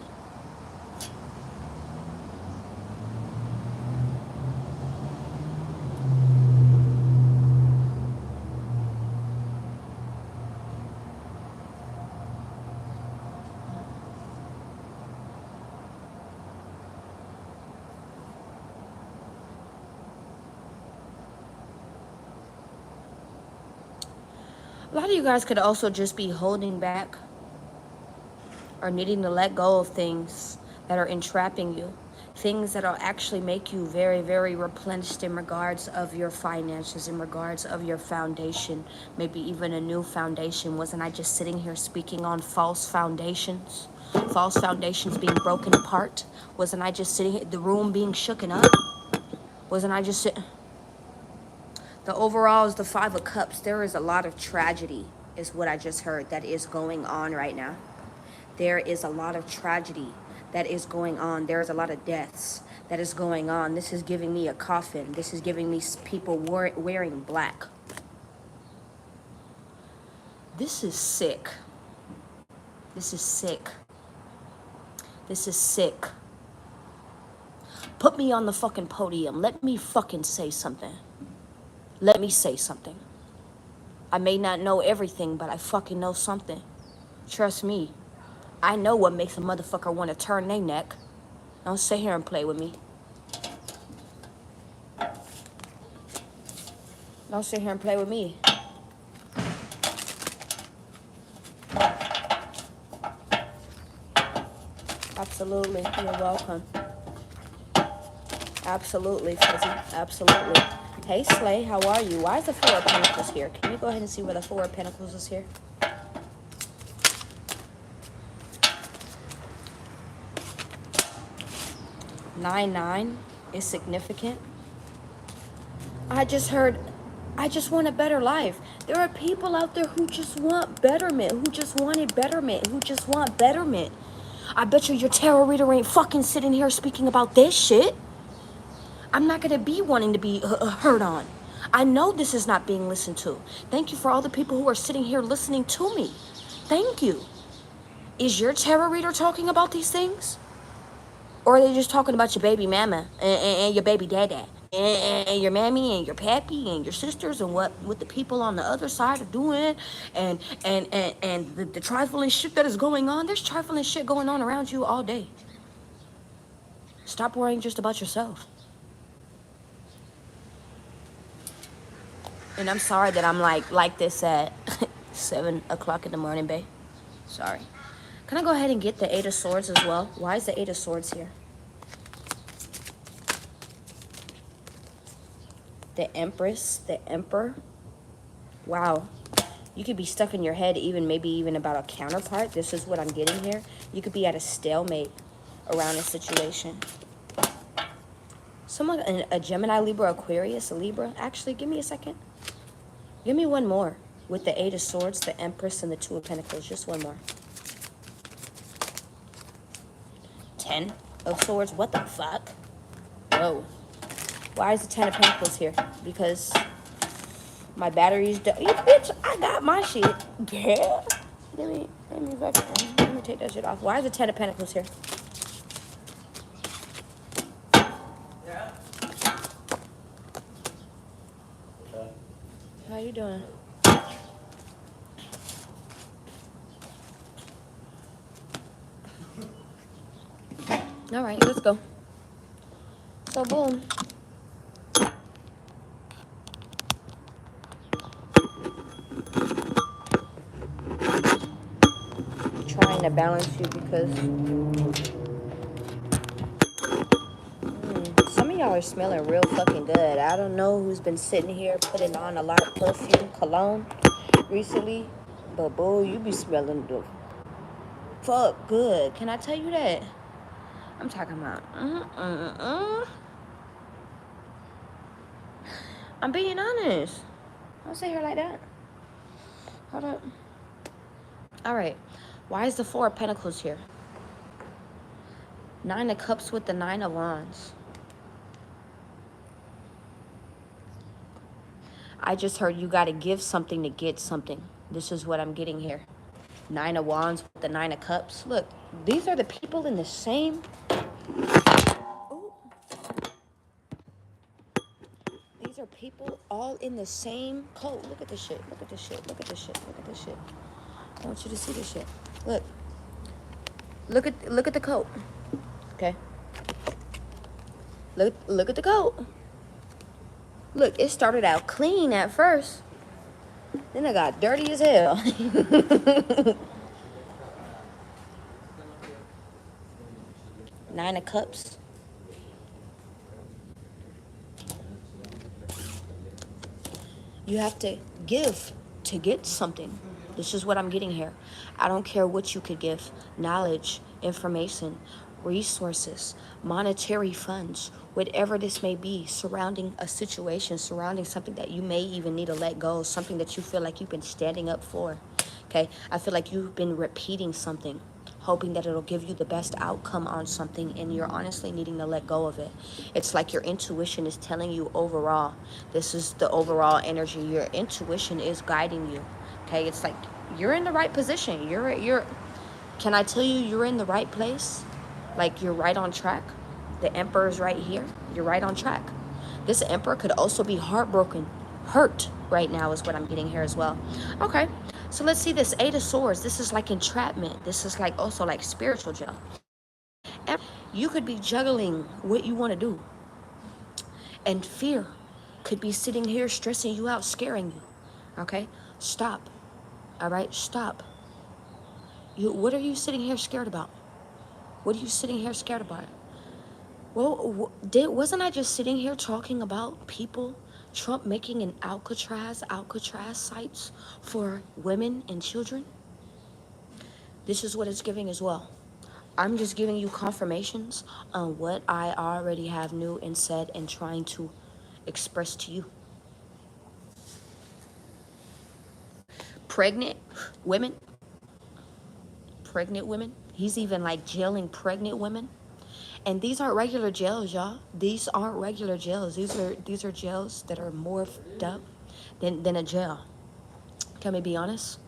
A lot of you guys could also just be holding back or needing to let go of things that are entrapping you. Things that will actually make you very, very replenished in regards of your finances, in regards of your foundation, maybe even a new foundation. Wasn't I just sitting here speaking on false foundations? False foundations being broken apart? Wasn't I just sitting here, the room being shooken up? Wasn't I just sitting... The overall is the Five of Cups. There is a lot of tragedy, is what I just heard, that is going on right now. There is a lot of tragedy that is going on. There is a lot of deaths that is going on. This is giving me a coffin. This is giving me people wearing black. This is sick. This is sick. This is sick. Put me on the fucking podium. Let me fucking say something. Let me say something. I may not know everything, but I fucking know something. Trust me. I know what makes a motherfucker want to turn their neck. Don't sit here and play with me. Don't sit here and play with me. Absolutely. You're welcome. Absolutely, Fuzzy. Absolutely. Hey, Slay, how are you? Why is the Four of Pentacles here? Can you go ahead and see where the Four of Pentacles is here? 9-9 is significant. I just heard, I just want a better life. There are people out there who just want betterment, who just wanted betterment, who just want betterment. I bet you your tarot reader ain't fucking sitting here speaking about this shit. I'm not going to be wanting to be heard on. I know this is not being listened to. Thank you for all the people who are sitting here listening to me. Thank you. Is your tarot reader talking about these things? Or are they just talking about your baby mama and your baby dada and your mammy and your pappy and your sisters and what the people on the other side are doing and the trifling shit that is going on? There's trifling shit going on around you all day. Stop worrying just about yourself. And I'm sorry that I'm like this at 7 o'clock in the morning, babe. Sorry. Can I go ahead and get the Eight of Swords as well? Why is the Eight of Swords here? The Empress, the Emperor. Wow. You could be stuck in your head, maybe even about a counterpart. This is what I'm getting here. You could be at a stalemate around a situation. Someone, a Gemini, Libra, Aquarius, a Libra. Actually, give me a second. Give me one more. With the Eight of Swords, the Empress, and the Two of Pentacles. Just one more. 10 of Swords. What the fuck? Whoa. Why is the 10 of Pentacles here? Because my battery's done. Bitch, I got my shit. Yeah. Let me take that shit off. Why is the 10 of Pentacles here? Yeah. How you doing? All right, let's go. So boom. Trying to balance you because some of y'all are smelling real fucking good. I don't know who's been sitting here putting on a lot of perfume, cologne recently, but boo, you be smelling the fuck good. Can I tell you that? I'm talking about. I'm being honest. Don't say her like that. Hold up. All right. Why is the Four of Pentacles here? 9 of Cups with the 9 of Wands. I just heard you got to give something to get something. This is what I'm getting here. 9 of Wands with the 9 of Cups. Look, these are the people in the same... Ooh. These are people all in the same coat. Look at this shit. Look at this shit. Look at this shit. Look at this shit. I want you to see this shit. Look. Look at the coat. Okay. Look at the coat. Look, it started out clean at first. Then it got dirty as hell. 9 of Cups. You have to give to get something. This is what I'm getting here. I don't care what you could give. Knowledge, information, resources, monetary funds, whatever this may be, surrounding a situation, surrounding something that you may even need to let go, something that you feel like you've been standing up for. Okay? I feel like you've been repeating something, hoping that it'll give you the best outcome on something, and you're honestly needing to let go of it. It's like your intuition is telling you overall. This is the overall energy. Your intuition is guiding you. Okay, it's like you're in the right position. Can I tell you you're in the right place? Like you're right on track. The Emperor's right here. You're right on track. This Emperor could also be heartbroken, hurt right now is what I'm getting here as well. Okay, so let's see this 8 of Swords. This is like entrapment. This is like also like spiritual jail. You could be juggling what you want to do. And fear could be sitting here stressing you out, scaring you. Okay, stop. All right, stop. What are you sitting here scared about? What are you sitting here scared about? Well, wasn't I just sitting here talking about people, Trump making an Alcatraz sites for women and children? This is what it's giving as well. I'm just giving you confirmations on what I already have knew and said and trying to express to you. Pregnant women. He's even like jailing pregnant women. And these aren't regular jails, y'all. These aren't regular jails. These are jails that are more fucked up than a jail. Can we be honest?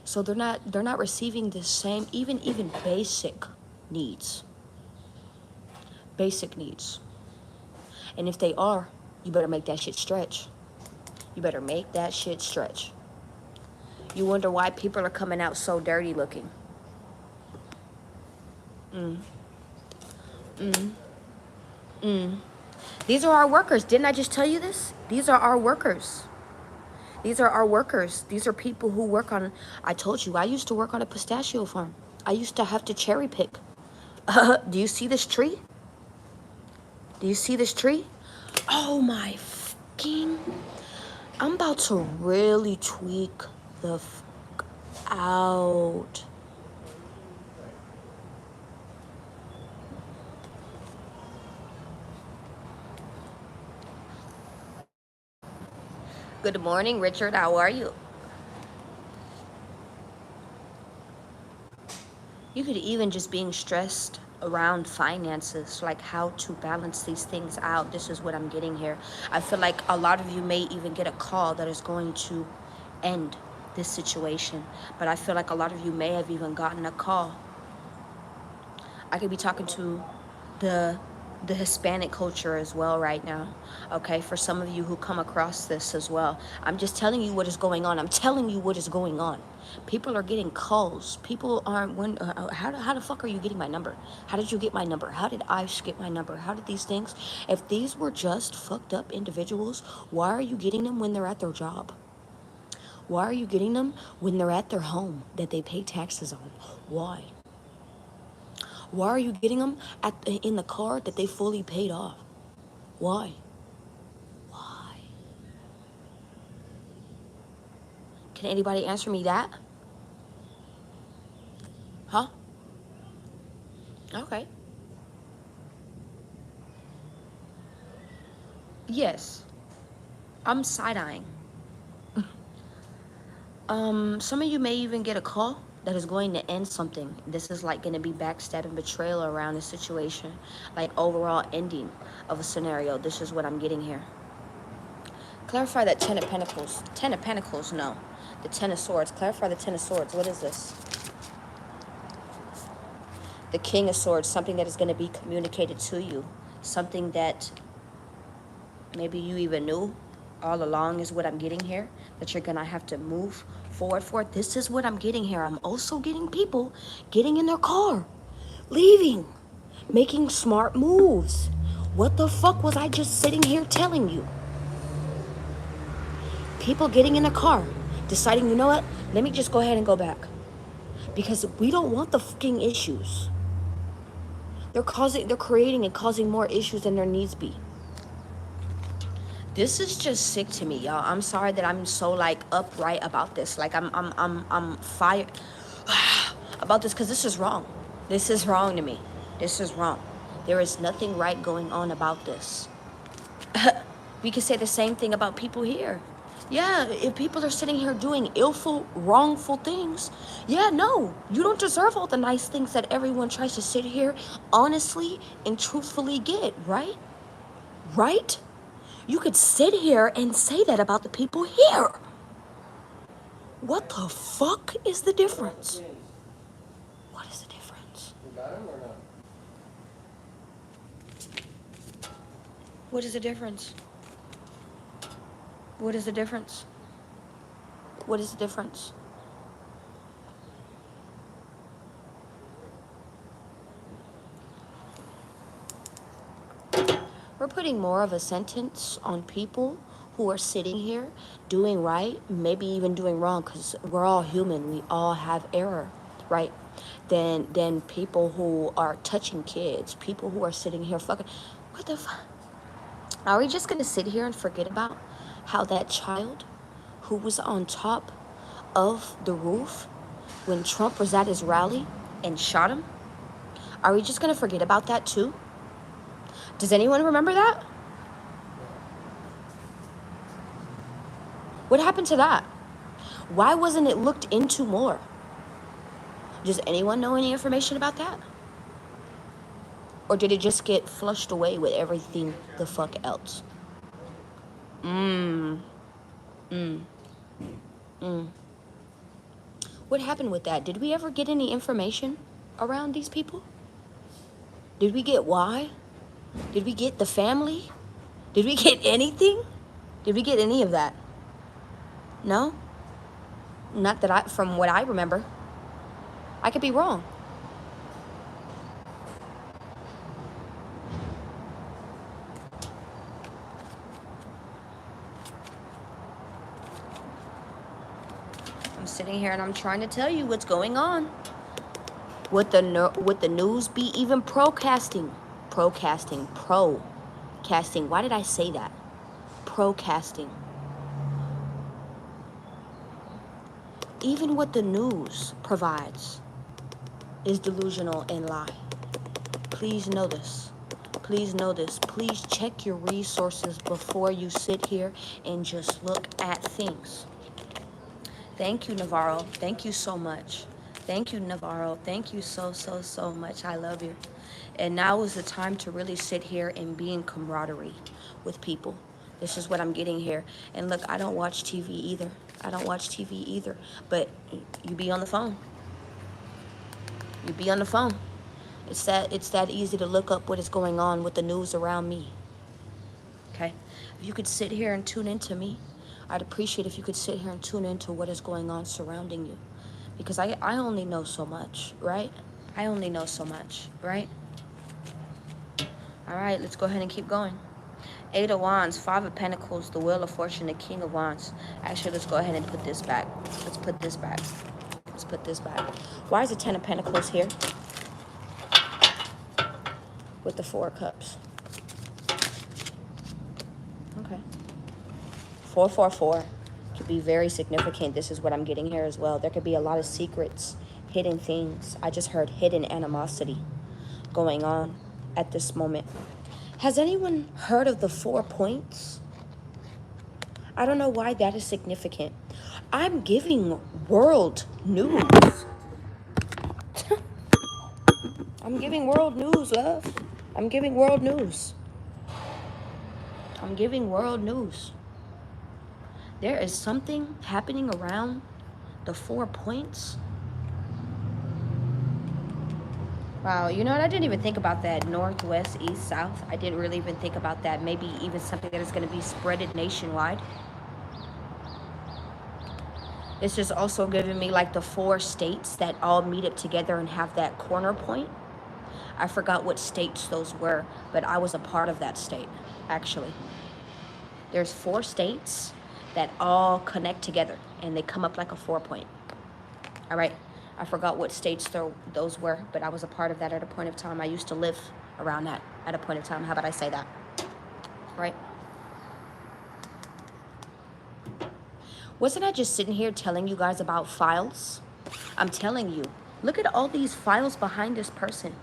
So they're not receiving the same even basic needs. Basic needs. And if they are, you better make that shit stretch. You better make that shit stretch. You wonder why people are coming out so dirty looking. These are our workers. Didn't I just tell you this? These are our workers. These are our workers. These are people who work on... I told you, I used to work on a pistachio farm. I used to have to cherry pick. Do you see this tree? Do you see this tree? Oh my fucking. I'm about to really tweak the fuck out. Good morning, Richard. How are you? You could even just being stressed around finances, like how to balance these things out. This is what I'm getting here. I feel like a lot of you may even get a call that is going to end this situation. But I feel like a lot of you may have even gotten a call. I could be talking to the Hispanic culture as well right now. Okay, for some of you who come across this as well, I'm just telling you what is going on. I'm telling you what is going on. People are getting calls. People aren't. How the fuck are you getting my number? How did you get my number? How did I get my number? How did these things? If these were just fucked up individuals, why are you getting them when they're at their job? Why are you getting them when they're at their home that they pay taxes on? Why? Why are you getting them in the car that they fully paid off? Why? Why? Can anybody answer me that? Huh? Okay. Yes. I'm side-eyeing. Some of you may even get a call that is going to end something. This is like going to be backstab and betrayal around a situation, like overall ending of a scenario. This is what I'm getting here. Clarify that Ten of Pentacles. Ten of Pentacles, no. The Ten of Swords. Clarify the Ten of Swords. What is this? The King of Swords. Something that is going to be communicated to you. Something that maybe you even knew all along is what I'm getting here. That you're going to have to move forward for it. This is what I'm getting here. I'm also getting people getting in their car, leaving, making smart moves. What the fuck was I just sitting here telling you? People getting in a car, deciding, you know what? Let me just go ahead and go back. Because we don't want the fucking issues. They're creating and causing more issues than there needs be. This is just sick to me, y'all. I'm sorry that I'm so like upright about this. Like I'm fired about this because this is wrong. This is wrong to me. This is wrong. There is nothing right going on about this. We could say the same thing about people here. Yeah, if people are sitting here doing wrongful things, yeah, no, you don't deserve all the nice things that everyone tries to sit here honestly and truthfully get, right? Right? You could sit here and say that about the people here. What the fuck is the difference? What is the difference? What is the difference? What is the difference? What is the difference? We're putting more of a sentence on people who are sitting here doing right, maybe even doing wrong, because we're all human. We all have error, right? Than people who are touching kids, people who are sitting here fucking. What the fuck? Are we just gonna sit here and forget about how that child who was on top of the roof when Trump was at his rally and shot him? Are we just gonna forget about that too? Does anyone remember that? What happened to that? Why wasn't it looked into more? Does anyone know any information about that? Or did it just get flushed away with everything the fuck else? What happened with that? Did we ever get any information around these people? Did we get why? Did we get the family? Did we get anything? Did we get any of that? No? Not that from what I remember. I could be wrong. I'm sitting here and I'm trying to tell you what's going on. Would the news be even procasting? Procasting, pro. Casting. Why did I say that? Procasting. Even what the news provides is delusional and lie. Please know this. Please know this. Please check your resources before you sit here and just look at things. Thank you, Navarro. Thank you so much. Thank you, Navarro. Thank you so much. I love you. And now is the time to really sit here and be in camaraderie with people. This is what I'm getting here. And look, I don't watch TV either. I don't watch TV either. But you be on the phone. You be on the phone. It's that easy to look up what is going on with the news around me. Okay? If you could sit here and tune into me, I'd appreciate if you could sit here and tune into what is going on surrounding you. Because I only know so much, right? I only know so much, right? All right, let's go ahead and keep going. 8 of Wands, 5 of Pentacles, the Wheel of Fortune, the King of Wands. Actually, let's go ahead and put this back. Let's put this back. Let's put this back. Why is the 10 of Pentacles here? With the 4 of Cups. Okay. 444 could be very significant. This is what I'm getting here as well. There could be a lot of secrets, hidden things. I just heard hidden animosity going on at this moment. Has anyone heard of the 4 points? I don't know why that is significant. I'm giving world news. I'm giving world news, love. I'm giving world news. I'm giving world news. There is something happening around the 4 points. Wow, you know what? I didn't even think about that. Northwest, east, south. I didn't really even think about that. Maybe even something that is going to be spreaded nationwide. It's just also giving me like the 4 states that all meet up together and have that corner point. I forgot what states those were, but I was a part of that state, actually. There's 4 states that all connect together and they come up like a 4 point. All right. I forgot what states those were, but I was a part of that at a point of time. I used to live around that at a point of time. How about I say that? Right? Wasn't I just sitting here telling you guys about files? I'm telling you, look at all these files behind this person.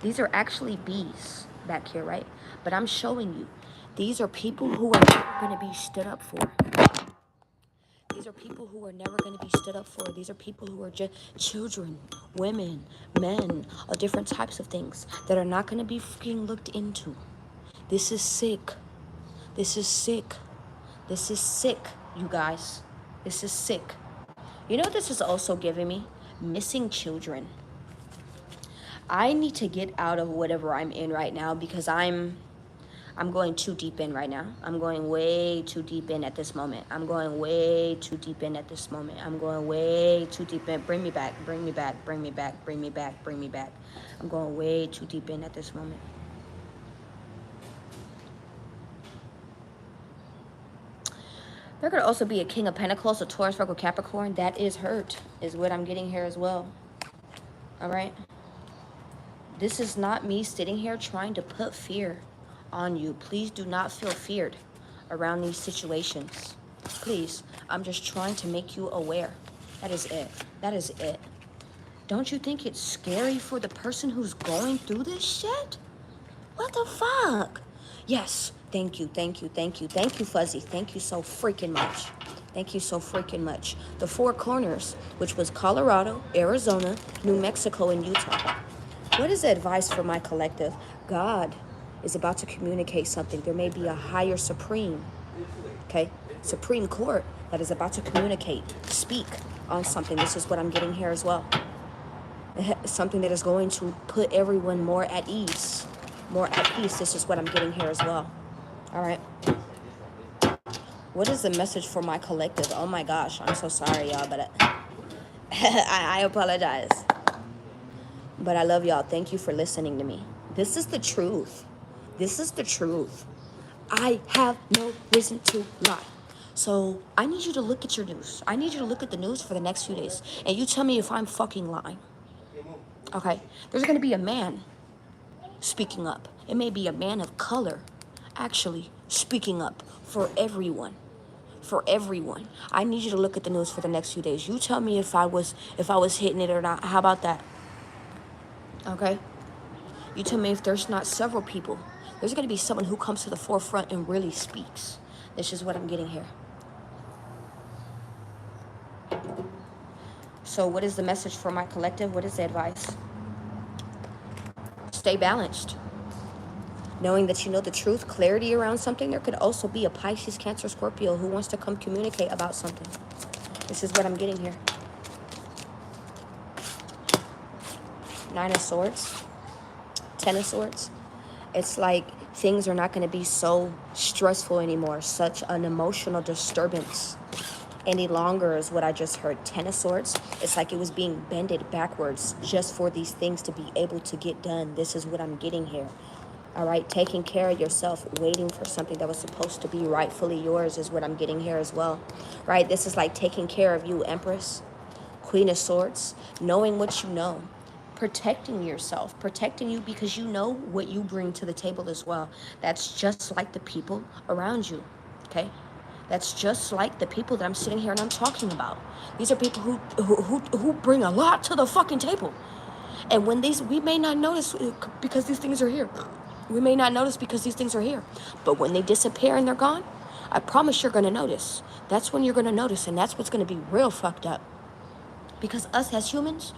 These are actually bees back here, right? But I'm showing you, these are people who are never going to be stood up for. These are people who are never going to be stood up for. These are people who are just children, women, men, all different types of things that are not going to be freaking looked into. This is sick. This is sick. This is sick, you guys. This is sick. You know what this is also giving me? Missing children. I need to get out of whatever I'm in right now because I'm going too deep in right now. I'm going way too deep in at this moment. I'm going way too deep in at this moment. I'm going way too deep in. Bring me back, bring me back, bring me back, bring me back, bring me back. I'm going way too deep in at this moment. There could also be a King of Pentacles, a Taurus, Virgo, Capricorn. That is hurt, is what I'm getting here as well. All right? This is not me sitting here trying to put fear on you. Please do not feel feared around these situations. Please, I'm just trying to make you aware. That is it. That is it. Don't you think it's scary for the person who's going through this shit? What the fuck? Yes, thank you, thank you, thank you. Thank you, Fuzzy. Thank you so freaking much. Thank you so freaking much. The 4 corners, which was Colorado, Arizona, New Mexico, and Utah. What is the advice for my collective? God is about to communicate something. There may be a higher supreme, okay, Supreme Court that is about to communicate, speak on something. This is what I'm getting here as well. Something that is going to put everyone more at ease, more at peace. This is what I'm getting here as well. All right. What is the message for my collective? Oh my gosh, I'm so sorry, y'all, but I apologize. But I love y'all. Thank you for listening to me. This is the truth. This is the truth. I have no reason to lie. So I need you to look at your news. I need you to look at the news for the next few days. And you tell me if I'm fucking lying. Okay? There's going to be a man speaking up. It may be a man of color actually speaking up for everyone. For everyone. I need you to look at the news for the next few days. You tell me if I was hitting it or not. How about that? Okay? You tell me if there's not several people. There's going to be someone who comes to the forefront and really speaks. This is what I'm getting here. So what is the message for my collective? What is the advice? Stay balanced. Knowing that you know the truth, clarity around something. There could also be a Pisces, Cancer, Scorpio who wants to come communicate about something. This is what I'm getting here. Nine of Swords. Ten of Swords. It's like things are not going to be so stressful anymore. Such an emotional disturbance any longer is what I just heard. Ten of Swords. It's like it was being bended backwards just for these things to be able to get done. This is what I'm getting here. All right, taking care of yourself, waiting for something that was supposed to be rightfully yours is what I'm getting here as well. Right, this is like taking care of you, Empress, Queen of Swords, knowing what you know, protecting yourself, protecting you because you know what you bring to the table as well. That's just like the people around you, okay? That's just like the people that I'm sitting here and I'm talking about. These are people who bring a lot to the fucking table. And when we may not notice because these things are here. We may not notice because these things are here. But when they disappear and they're gone, I promise you're going to notice. That's when you're going to notice, and that's what's going to be real fucked up. Because us as humans,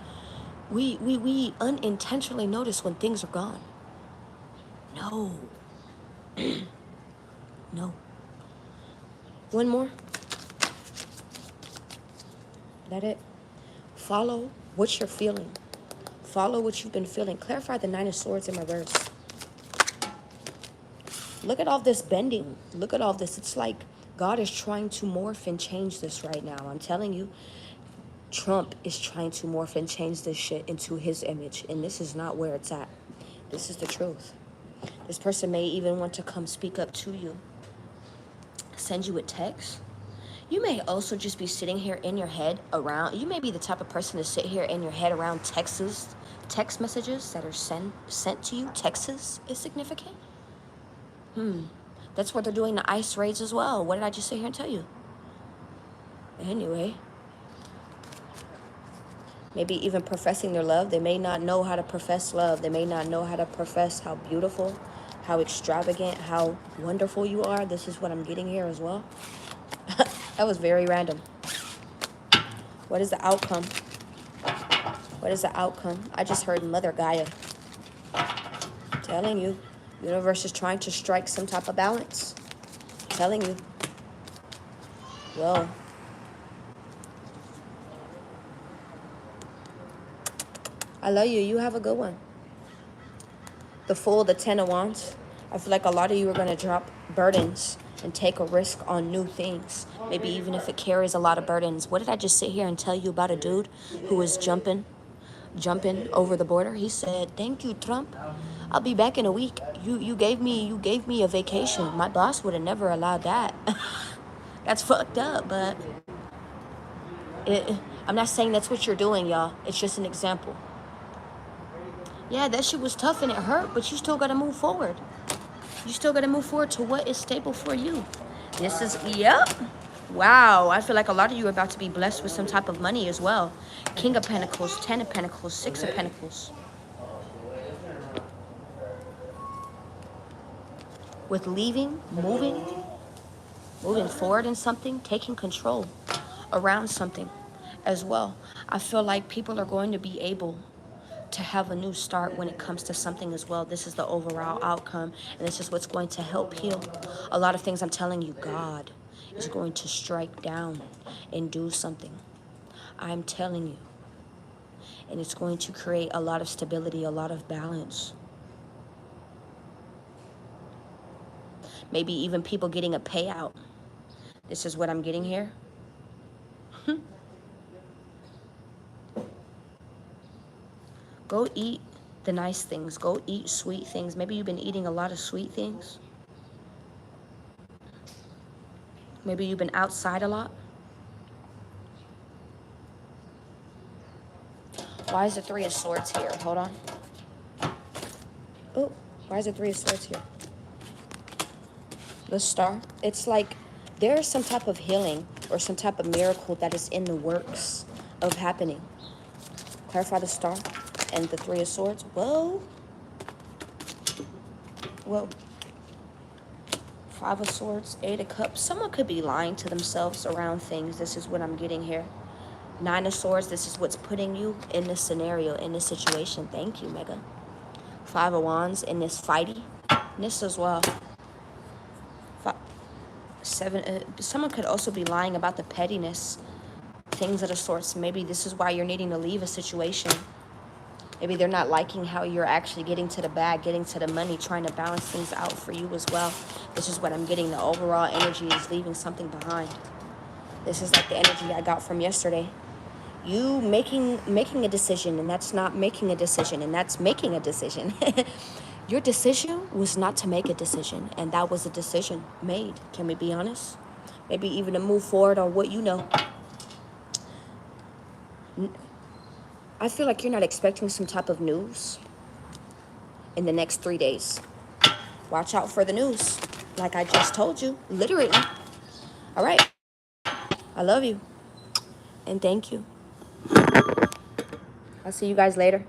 we unintentionally notice when things are gone. No. No. One more. That it? Follow what you're feeling. Follow what you've been feeling. Clarify the Nine of Swords in reverse. Look at all this bending. Look at all this. It's like God is trying to morph and change this right now. I'm telling you, Trump is trying to morph and change this shit into his image. And this is not where it's at. This is the truth. This person may even want to come speak up to you. Send you a text. You may also just be sitting here in your head around. You may be the type of person to sit here in your head around text messages that are sent to you. Texts is significant. That's what they're doing the ICE raids as well. What did I just sit here and tell you? Anyway. Maybe even professing their love. They may not know how to profess love. They may not know how to profess how beautiful, how extravagant, how wonderful you are. This is what I'm getting here as well. That was very random. What is the outcome? What is the outcome? I just heard Mother Gaia. Telling you. Universe is trying to strike some type of balance. Telling you. Whoa. I love you. You have a good one. The Fool, the Ten of Wands. I feel like a lot of you are going to drop burdens and take a risk on new things. Maybe even if it carries a lot of burdens. What did I just sit here and tell you about a dude who was jumping over the border? He said, "Thank you, Trump. I'll be back in a week. You gave me a vacation. My boss would have never allowed that." That's fucked up, but I'm not saying that's what you're doing, y'all. It's just an example. Yeah, that shit was tough and it hurt, but you still got to move forward. You still got to move forward to what is stable for you. This is, yep. Wow, I feel like a lot of you are about to be blessed with some type of money as well. King of Pentacles, Ten of Pentacles, Six of Pentacles. With leaving, moving forward in something, taking control around something as well. I feel like people are going to be able to have a new start when it comes to something as well. This is the overall outcome, and this is what's going to help heal a lot of things. I'm telling you, God is going to strike down and do something. I'm telling you. And it's going to create a lot of stability, a lot of balance. Maybe even people getting a payout. This is what I'm getting here. Go eat the nice things. Go eat sweet things. Maybe you've been eating a lot of sweet things. Maybe you've been outside a lot. Why is the Three of Swords here? Hold on. Oh, why is the Three of Swords here? The Star. It's like there's some type of healing or some type of miracle that is in the works of happening. Clarify the Star and the Three of Swords. Whoa. Whoa. Five of Swords, Eight of Cups. Someone could be lying to themselves around things. This is what I'm getting here. Nine of Swords. This is what's putting you in this scenario, in this situation. Thank you, Mega. Five of Wands in this fightiness as well. Seven. Someone could also be lying about the pettiness, things of the sorts. Maybe this is why you're needing to leave a situation. Maybe they're not liking how you're actually getting to the bag, getting to the money, trying to balance things out for you as well. This is what I'm getting. The overall energy is leaving something behind. This is like the energy I got from yesterday. You making a decision, and that's not making a decision, and that's making a decision. Your decision was not to make a decision, and that was a decision made. Can we be honest? Maybe even to move forward on what you know. I feel like you're not expecting some type of news in the next 3 days. Watch out for the news, like I just told you, literally. All right. I love you, and thank you. I'll see you guys later.